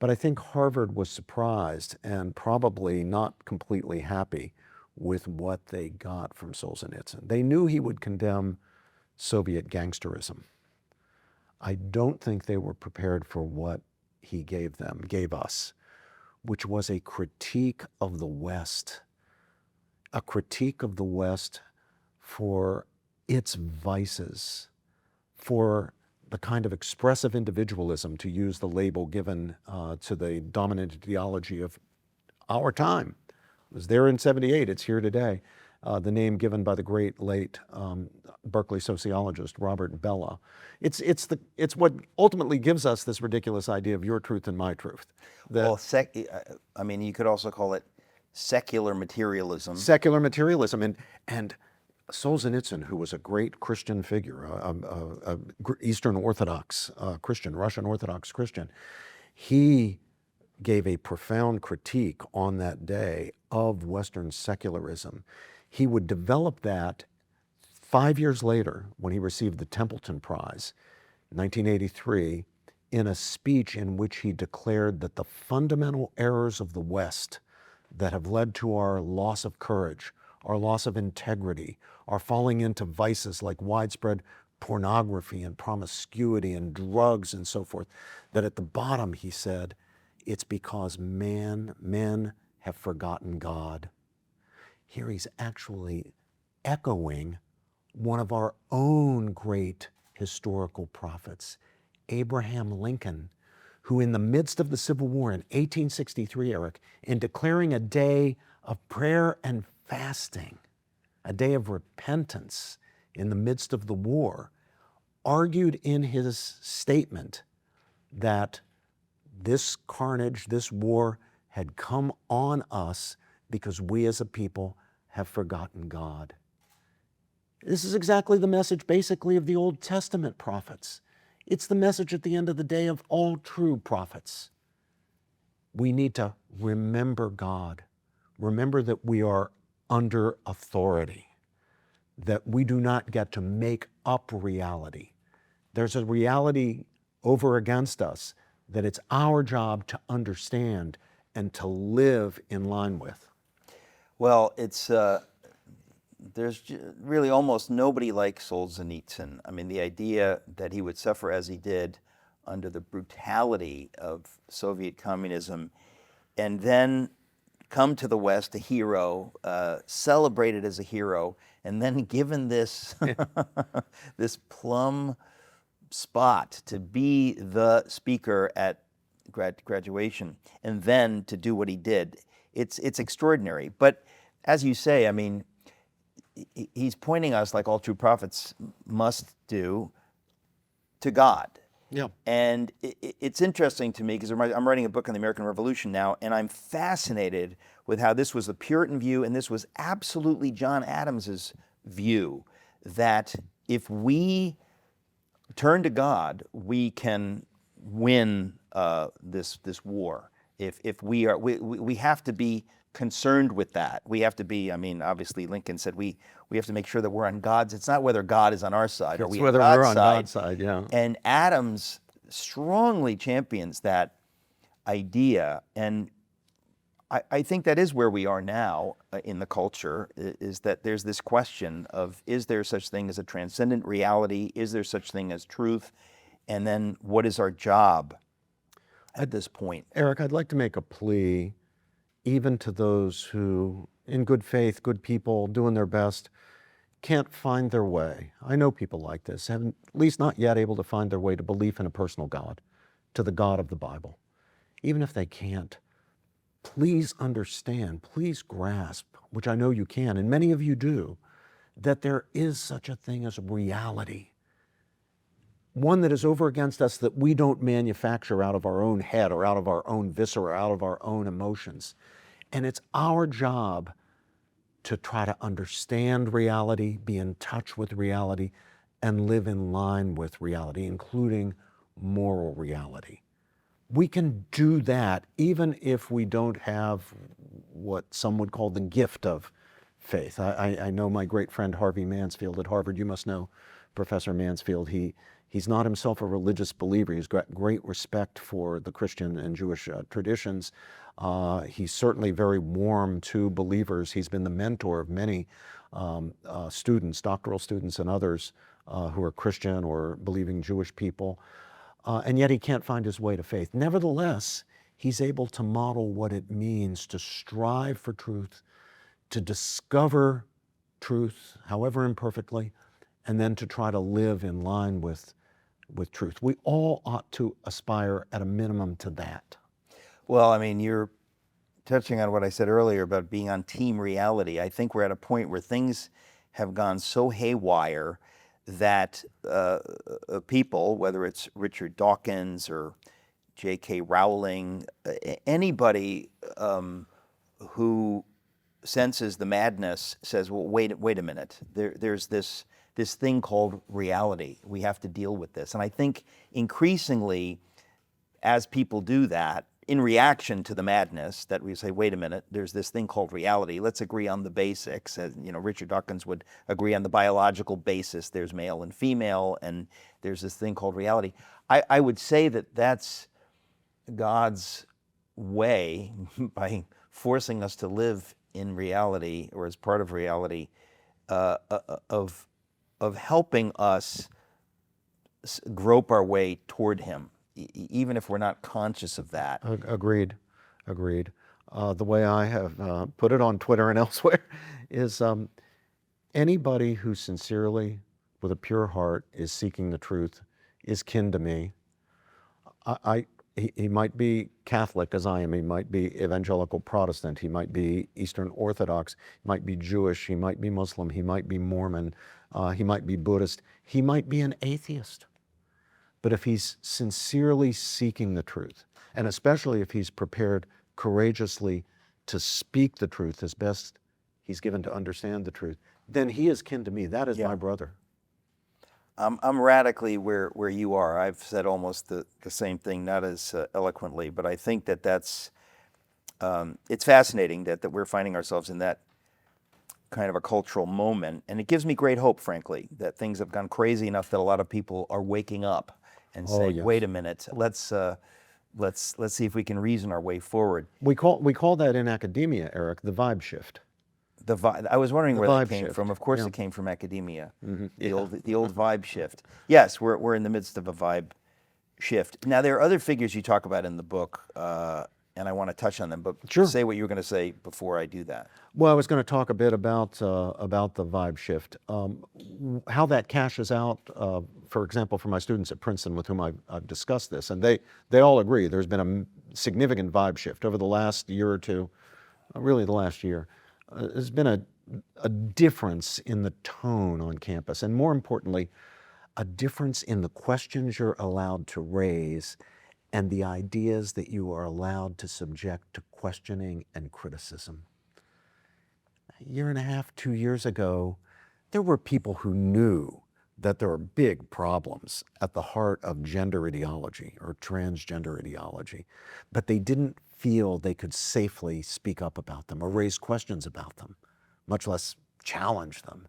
But I think Harvard was surprised and probably not completely happy with what they got from Solzhenitsyn. They knew he would condemn Soviet gangsterism. I don't think they were prepared for what he gave us, which was a critique of the West, for its vices, for the kind of expressive individualism, to use the label given to the dominant ideology of our time. It was there in '78, it's here today. The name given by the great late Berkeley sociologist Robert Bellah. It's what ultimately gives us this ridiculous idea of your truth and my truth. Well, you could also call it secular materialism. Secular materialism, and Solzhenitsyn, who was a great Christian figure, a Eastern Orthodox Christian, Russian Orthodox Christian, he gave a profound critique on that day of Western secularism. He would develop that 5 years later when he received the Templeton Prize, 1983, in a speech in which he declared that the fundamental errors of the West that have led to our loss of courage, our loss of integrity, our falling into vices like widespread pornography and promiscuity and drugs and so forth, that at the bottom, he said, it's because men have forgotten God. Here he's actually echoing one of our own great historical prophets, Abraham Lincoln, who in the midst of the Civil War in 1863, Eric, in declaring a day of prayer and fasting, a day of repentance in the midst of the war, argued in his statement that this carnage, this war, had come on us because we as a people have forgotten God. This is exactly the message, basically, of the Old Testament prophets. It's the message at the end of the day of all true prophets. We need to remember God. Remember that we are under authority, that we do not get to make up reality. There's a reality over against us that it's our job to understand and to live in line with. Well, there's really almost nobody like Solzhenitsyn. I mean, the idea that he would suffer as he did under the brutality of Soviet communism and then come to the West a hero, celebrated as a hero, and then given this, this plum spot to be the speaker at graduation and then to do what he did. It's extraordinary. But as you say, I mean, he's pointing us, like all true prophets must do, to God. Yeah. And it's interesting to me because I'm writing a book on the American Revolution now, and I'm fascinated with how this was the Puritan view, and this was absolutely John Adams's view, that if we turn to God, we can win this war. If we have to be concerned with that. We have to be, I mean, obviously Lincoln said we have to make sure that we're on God's. It's not whether God is on our side or we whether on God's we're on side. God's side, yeah. And Adams strongly champions that idea. And I think that is where we are now in the culture, is that there's this question of, is there such thing as a transcendent reality? Is there such thing as truth? And then what is our job at this point? Eric, I'd like to make a plea even to those who, in good faith, good people, doing their best, can't find their way. I know people like this, haven't, at least not yet able to find their way to belief in a personal God, to the God of the Bible. Even if they can't, please understand, please grasp, which I know you can, and many of you do, that there is such a thing as reality. One that is over against us, that we don't manufacture out of our own head or out of our own viscera, out of our own emotions. And it's our job to try to understand reality, be in touch with reality, and live in line with reality, including moral reality. We can do that even if we don't have what some would call the gift of faith. I know my great friend Harvey Mansfield at Harvard. You must know Professor Mansfield. He's not himself a religious believer. He's got great respect for the Christian and Jewish traditions. He's certainly very warm to believers. He's been the mentor of many students, doctoral students and others who are Christian or believing Jewish people. And yet he can't find his way to faith. Nevertheless, he's able to model what it means to strive for truth, to discover truth, however imperfectly, and then to try to live in line with truth. We all ought to aspire at a minimum to that. Well, I mean, you're touching on what I said earlier about being on team reality. I think we're at a point where things have gone so haywire that people, whether it's Richard Dawkins or J.K. Rowling, anybody who senses the madness says, well, wait a minute, there's this thing called reality. We have to deal with this. And I think increasingly, as people do that, in reaction to the madness, that we say, wait a minute, there's this thing called reality. Let's agree on the basics. As, you know, Richard Dawkins would agree on the biological basis. There's male and female, and there's this thing called reality. I would say that that's God's way, by forcing us to live in reality or as part of reality, of helping us grope our way toward Him, even if we're not conscious of that. Agreed. The way I have put it on Twitter and elsewhere is anybody who sincerely, with a pure heart, is seeking the truth is kin to me. He might be Catholic as I am, he might be evangelical Protestant, he might be Eastern Orthodox, he might be Jewish, he might be Muslim, he might be Mormon, he might be Buddhist, he might be an atheist. But if he's sincerely seeking the truth, and especially if he's prepared courageously to speak the truth as best he's given to understand the truth, then he is kin to me. That is my brother. I'm radically where you are. I've said almost the same thing, not as eloquently, but I think that's it's fascinating that we're finding ourselves in that kind of a cultural moment, and it gives me great hope, frankly, that things have gone crazy enough that a lot of people are waking up and saying, wait a minute, let's see if we can reason our way forward. We call that in academia, Eric, the vibe shift. I was wondering where that came from. Of course, it came from academia. Mm-hmm. The old vibe shift. Yes, we're in the midst of a vibe shift. Now, there are other figures you talk about in the book, and I want to touch on them. But say what you were going to say before I do that. Well, I was going to talk a bit about the vibe shift, how that cashes out. For example, for my students at Princeton with whom I've discussed this, and they all agree there's been a significant vibe shift over the last year or two, really the last year. There's been a difference in the tone on campus, and more importantly, a difference in the questions you're allowed to raise and the ideas that you are allowed to subject to questioning and criticism. A year and a half, 2 years ago, there were people who knew that there are big problems at the heart of gender ideology or transgender ideology, but they didn't feel they could safely speak up about them or raise questions about them, much less challenge them.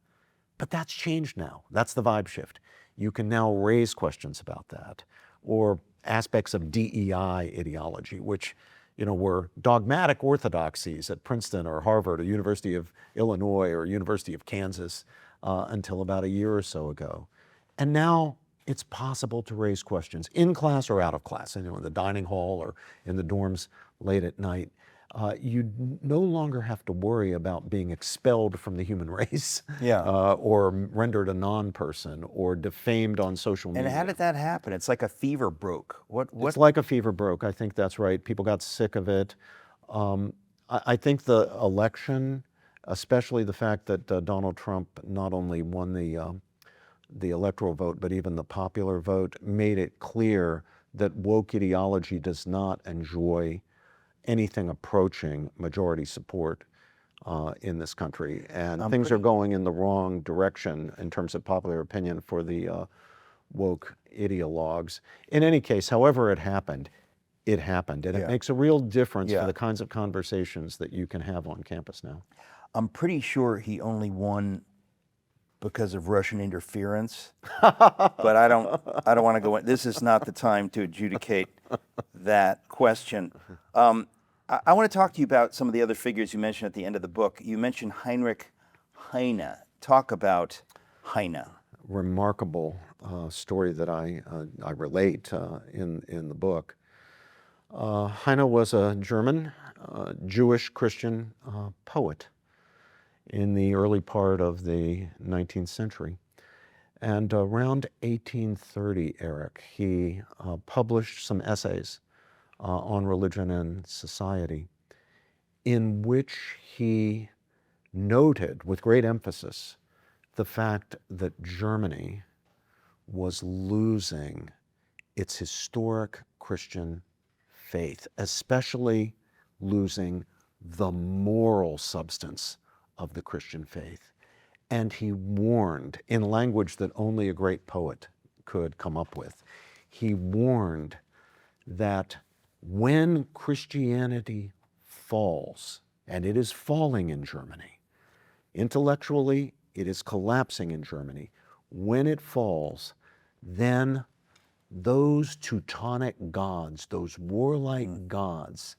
But that's changed now. That's the vibe shift. You can now raise questions about that, or aspects of DEI ideology, which were dogmatic orthodoxies at Princeton or Harvard or University of Illinois or University of Kansas until about a year or so ago. And now it's possible to raise questions in class or out of class, in the dining hall or in the dorms late at night. You no longer have to worry about being expelled from the human race, or rendered a non-person or defamed on social media. And how did that happen? It's like a fever broke. What? It's like a fever broke. I think that's right. People got sick of it. I think the election, especially the fact that Donald Trump not only won the electoral vote, but even the popular vote, made it clear that woke ideology does not enjoy anything approaching majority support in this country. And things are going in the wrong direction in terms of popular opinion for the woke ideologues. In any case, however it happened. And it makes a real difference for the kinds of conversations that you can have on campus now. I'm pretty sure he only won because of Russian interference, but I don't want to go in. This is not the time to adjudicate that question. I want to talk to you about some of the other figures you mentioned at the end of the book. You mentioned Heinrich Heine. Talk about Heine. Remarkable story that I relate in the book. Heine was a German, Jewish Christian poet in the early part of the 19th century. And around 1830, Eric, he published some essays on religion and society, in which he noted with great emphasis the fact that Germany was losing its historic Christian faith, especially losing the moral substance of the Christian faith. And he warned, in language that only a great poet could come up with, he warned that when Christianity falls, and it is falling in Germany, intellectually it is collapsing in Germany, when it falls, then those Teutonic gods, those warlike gods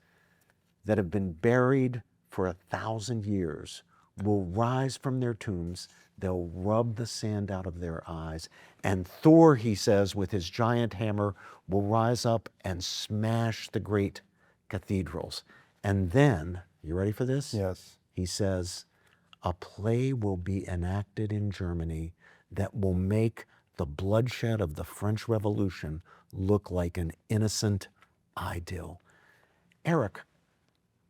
that have been buried for 1,000 years will rise from their tombs, they'll rub the sand out of their eyes, and Thor, he says, with his giant hammer, will rise up and smash the great cathedrals. And then, you ready for this? Yes. He says, a play will be enacted in Germany that will make the bloodshed of the French Revolution look like an innocent idyll. Eric,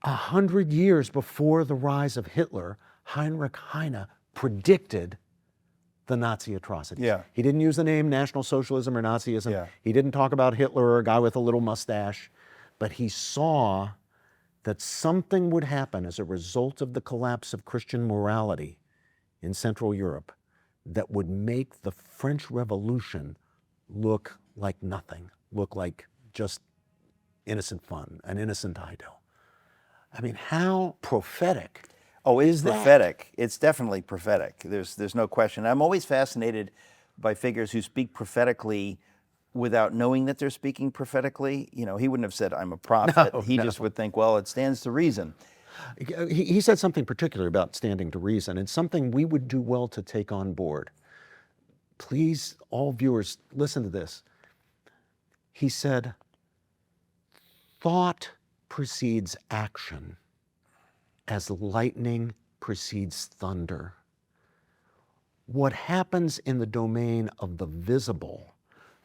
100 years before the rise of Hitler, Heinrich Heine predicted the Nazi atrocities. Yeah. He didn't use the name National Socialism or Nazism. Yeah. He didn't talk about Hitler or a guy with a little mustache, but he saw that something would happen as a result of the collapse of Christian morality in Central Europe that would make the French Revolution look like nothing, look like just innocent fun, an innocent idyll. I mean, how prophetic. Oh, it's prophetic. It's definitely prophetic. There's no question. I'm always fascinated by figures who speak prophetically without knowing that they're speaking prophetically. You know, he wouldn't have said, I'm a prophet. He just would think, well, it stands to reason. He said something particular about standing to reason, and something we would do well to take on board. Please, all viewers, listen to this. He said, thought precedes action as lightning precedes thunder. What happens in the domain of the visible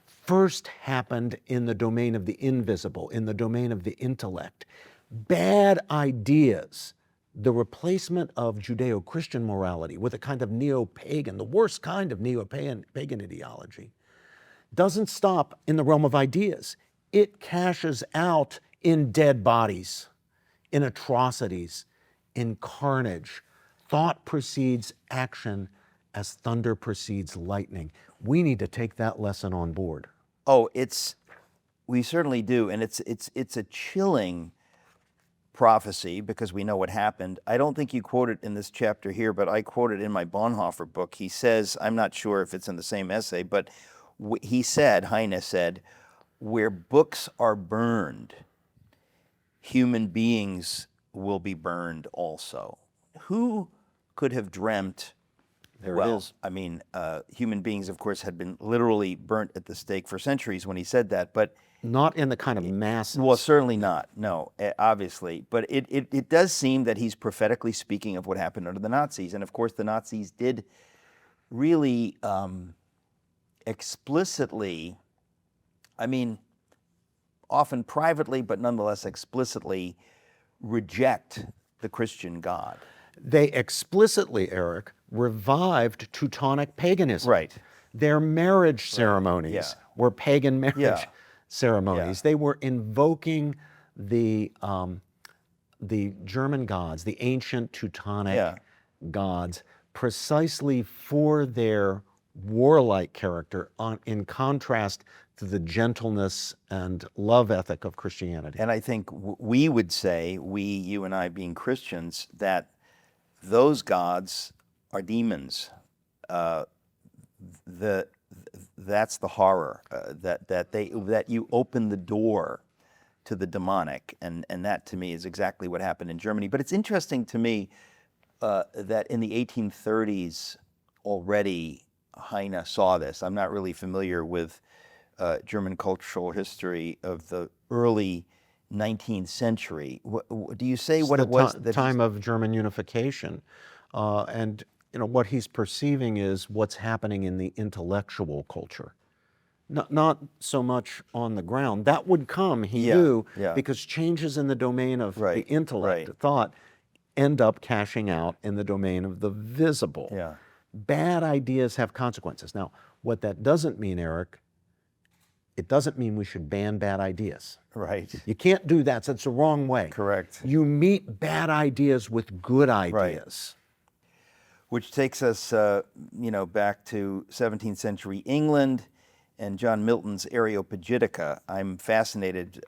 first happened in the domain of the invisible, in the domain of the intellect. Bad ideas, the replacement of Judeo-Christian morality with a kind of neo-pagan, the worst kind of neo-pagan ideology, doesn't stop in the realm of ideas. It cashes out in dead bodies, in atrocities, in carnage. Thought precedes action as thunder precedes lightning. We need to take that lesson on board. Oh, we certainly do, and it's a chilling prophecy because we know what happened. I don't think you quote it in this chapter here, but I quote it in my Bonhoeffer book. He says, I'm not sure if it's in the same essay, but Heine said, where books are burned, human beings will be burned also. Who could have dreamt? There it is. I mean, human beings, of course, had been literally burnt at the stake for centuries when he said that, but not in the kind of masses. Well, certainly not, no, obviously. But it does seem that he's prophetically speaking of what happened under the Nazis. And of course, the Nazis did really explicitly, I mean, often privately, but nonetheless explicitly reject the Christian God. They explicitly, Eric, revived Teutonic paganism. Right. Their marriage ceremonies were pagan marriage ceremonies. They were invoking the German gods, the ancient Teutonic gods, precisely for their warlike character, in contrast to the gentleness and love ethic of Christianity. And I think we would say, you and I being Christians, that those gods are demons. That's the horror, that you open the door to the demonic, and that to me is exactly what happened in Germany. But it's interesting to me that in the 1830s already Heine saw this. I'm not really familiar with German cultural history of the early 19th century. Do you say what it was? The time of German unification, and what he's perceiving is what's happening in the intellectual culture, not so much on the ground. That would come, he knew, because changes in the domain of the intellect, thought, end up cashing out in the domain of the visible. Bad ideas have consequences. Now, what that doesn't mean, Eric, it doesn't mean we should ban bad ideas. Right. You can't do that. That's the wrong way. Correct. You meet bad ideas with good ideas. Right. Which takes us, back to 17th century England and John Milton's Areopagitica. I'm fascinated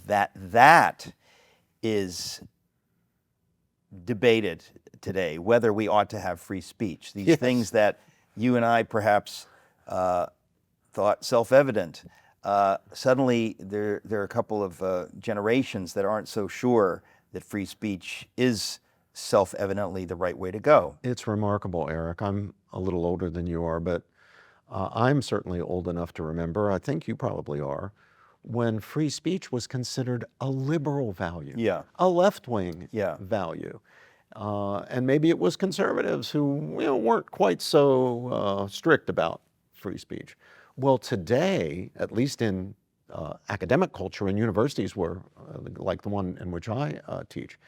that is debated today, whether we ought to have free speech. These things that you and I perhaps thought self-evident. Suddenly, there are a couple of generations that aren't so sure that free speech is self-evidently the right way to go. It's remarkable, Eric. I'm a little older than you are, but I'm certainly old enough to remember, I think you probably are, when free speech was considered a liberal value, a left-wing value. And maybe it was conservatives who weren't quite so strict about free speech. Well, today, at least in academic culture and universities where, like the one in which I teach,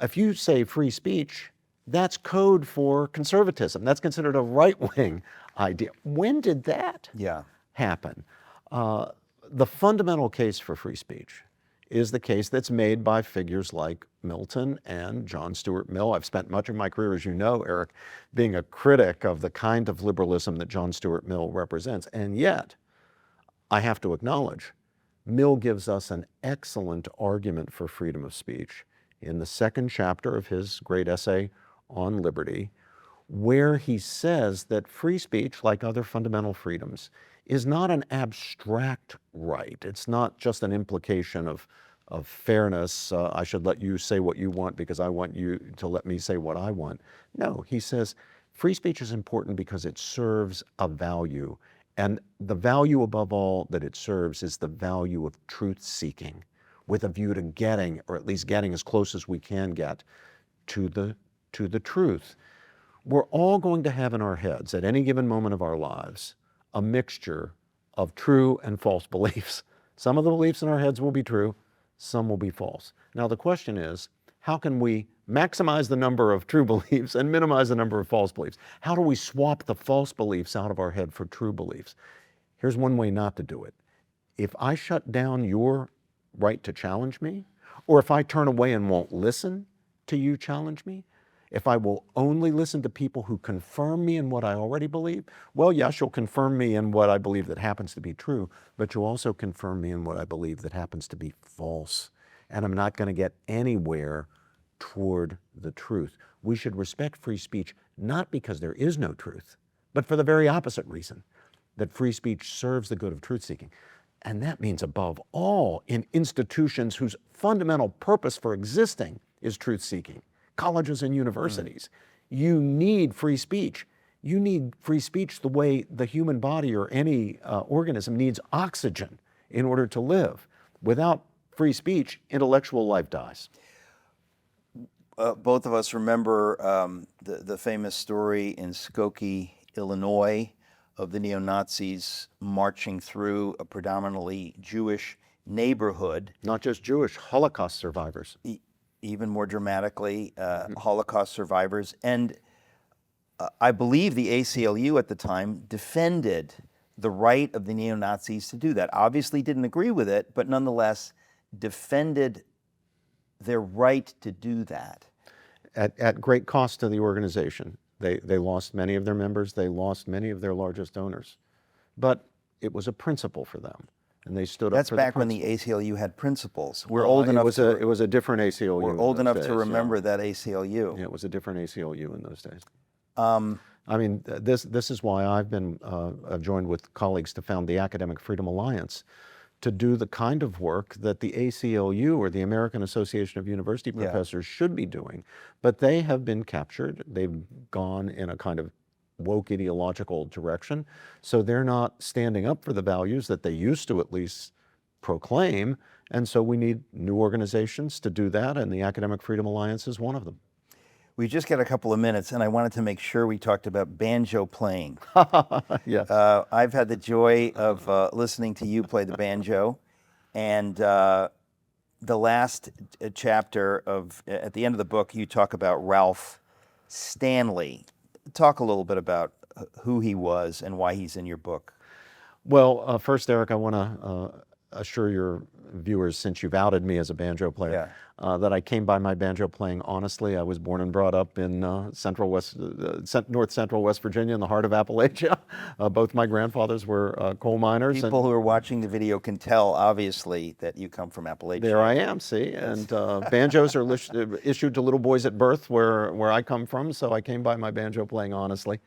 if you say free speech, that's code for conservatism. That's considered a right-wing idea. When did that happen? The fundamental case for free speech is the case that's made by figures like Milton and John Stuart Mill. I've spent much of my career, as you know, Eric, being a critic of the kind of liberalism that John Stuart Mill represents. And yet, I have to acknowledge, Mill gives us an excellent argument for freedom of speech in the second chapter of his great essay on liberty, where he says that free speech, like other fundamental freedoms, is not an abstract right. It's not just an implication of fairness. I should let you say what you want because I want you to let me say what I want. No, he says free speech is important because it serves a value. And the value above all that it serves is the value of truth-seeking, with a view to getting, or at least getting as close as we can get, to the truth. We're all going to have in our heads at any given moment of our lives a mixture of true and false beliefs. Some of the beliefs in our heads will be true, some will be false. Now the question is, how can we maximize the number of true beliefs and minimize the number of false beliefs? How do we swap the false beliefs out of our head for true beliefs? Here's one way not to do it. If I shut down your right to challenge me, or if I turn away and won't listen to you challenge me, if I will only listen to people who confirm me in what I already believe, well, yes, you'll confirm me in what I believe that happens to be true, but you'll also confirm me in what I believe that happens to be false. And I'm not going to get anywhere toward the truth. We should respect free speech, not because there is no truth, but for the very opposite reason, that free speech serves the good of truth-seeking. And that means above all in institutions whose fundamental purpose for existing is truth-seeking, colleges and universities. You need free speech. You need free speech the way the human body or any organism needs oxygen in order to live. Without free speech, intellectual life dies. Both of us remember the famous story in Skokie, Illinois, of the neo-Nazis marching through a predominantly Jewish neighborhood. Not just Jewish, Holocaust survivors. Even more dramatically, Holocaust survivors. And I believe the ACLU at the time defended the right of the neo-Nazis to do that. Obviously didn't agree with it, but nonetheless defended their right to do that. At great cost to the organization. They lost many of their members, they lost many of their largest donors. But it was a principle for them, and they stood up for the That's back when the ACLU had principles. We're Well, old enough it was a different ACLU. We're in old those enough days, to remember yeah. that ACLU. Yeah, it was a different ACLU in those days. I mean, this is why I've been joined with colleagues to found the Academic Freedom Alliance, to do the kind of work that the ACLU, or the American Association of University Professors, should be doing. But they have been captured. They've gone in a kind of woke ideological direction. So they're not standing up for the values that they used to at least proclaim. And so we need new organizations to do that, and the Academic Freedom Alliance is one of them. We just got a couple of minutes, and I wanted to make sure we talked about banjo playing. Yes. I've had the joy of listening to you play the banjo, and the last chapter at the end of the book, you talk about Ralph Stanley. Talk a little bit about who he was and why he's in your book. Well, first, Eric, I want to assure your viewers, since you've outed me as a banjo player, that I came by my banjo playing honestly. I was born and brought up in north central West Virginia, in the heart of Appalachia. Both my grandfathers were coal miners. People who are watching the video can tell, obviously, that you come from Appalachia. There I am, see, and banjos are issued to little boys at birth where I come from, so I came by my banjo playing honestly.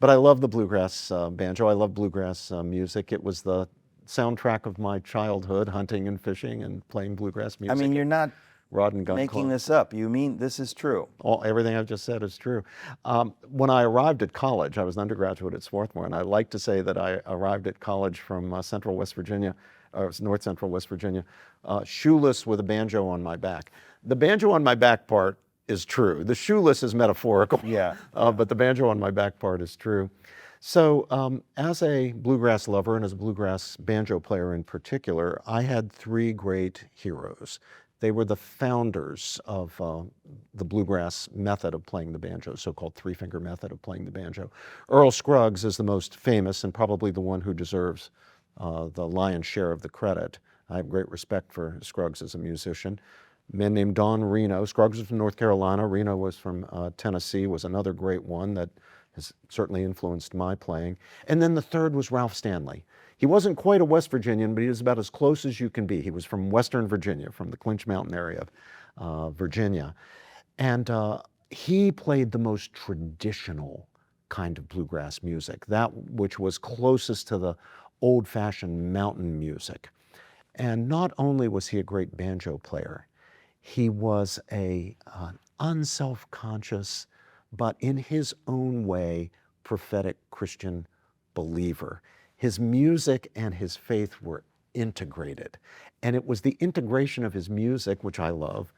But I love the bluegrass banjo. I love bluegrass music. It was the soundtrack of my childhood, hunting and fishing and playing bluegrass music. I mean, you're not Rod and gun making club. this up. You mean this is true? Everything I've just said is true. When I arrived at college, I was an undergraduate at Swarthmore, and I like to say that I arrived at college from central West Virginia, or north central West Virginia, shoeless with a banjo on my back. The banjo on my back part is true. The shoeless is metaphorical. Yeah. But the banjo on my back part is true. So as a bluegrass lover and as a bluegrass banjo player in particular, I had three great heroes. They were the founders of the bluegrass method of playing the banjo, so-called three-finger method of playing the banjo. Earl Scruggs is the most famous and probably the one who deserves the lion's share of the credit. I have great respect for Scruggs as a musician. A man named Don Reno. Scruggs was from North Carolina. Reno was from Tennessee, was another great one that has certainly influenced my playing. And then the third was Ralph Stanley. He wasn't quite a West Virginian, but he was about as close as you can be. He was from Western Virginia, from the Clinch Mountain area of Virginia. And he played the most traditional kind of bluegrass music, that which was closest to the old-fashioned mountain music. And not only was he a great banjo player, he was an unself-conscious, but in his own way, prophetic Christian believer. His music and his faith were integrated. And it was the integration of his music, which I love,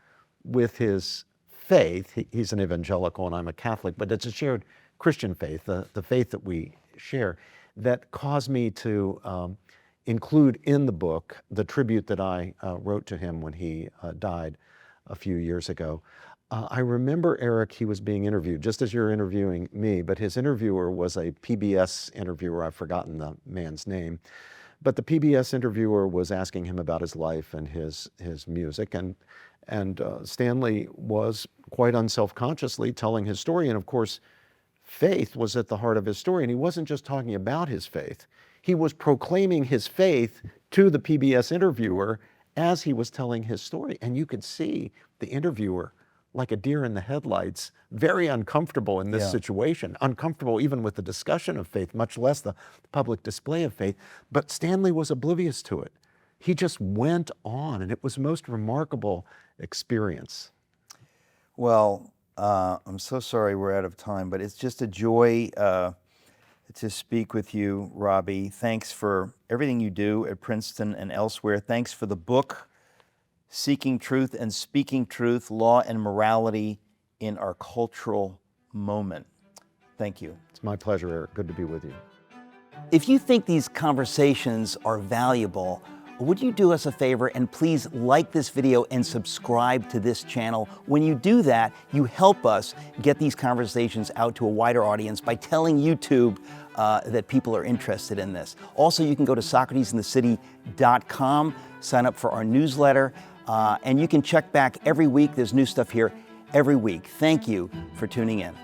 with his faith. He's an evangelical and I'm a Catholic, but it's a shared Christian faith, the faith that we share, that caused me to include in the book the tribute that I wrote to him when he died a few years ago. I remember, Eric, he was being interviewed, just as you're interviewing me, but his interviewer was a PBS interviewer. I've forgotten the man's name. But the PBS interviewer was asking him about his life and his music, and Stanley was quite unselfconsciously telling his story. And of course, faith was at the heart of his story. And he wasn't just talking about his faith. He was proclaiming his faith to the PBS interviewer as he was telling his story. And you could see the interviewer, like a deer in the headlights, very uncomfortable in this situation, uncomfortable even with the discussion of faith, much less the public display of faith. But Stanley was oblivious to it. he just went on, and it was the most remarkable experience. Well, I'm so sorry we're out of time, but it's just a joy to speak with you, Robbie. Thanks for everything you do at Princeton and elsewhere. Thanks for the book, Seeking Truth and Speaking Truth, Law and Morality in Our Cultural Moment. Thank you. It's my pleasure, Eric. Good to be with you. If you think these conversations are valuable, would you do us a favor and please like this video and subscribe to this channel? When you do that, you help us get these conversations out to a wider audience by telling YouTube that people are interested in this. Also, you can go to SocratesInTheCity.com, sign up for our newsletter, and you can check back every week. There's new stuff here every week. Thank you for tuning in.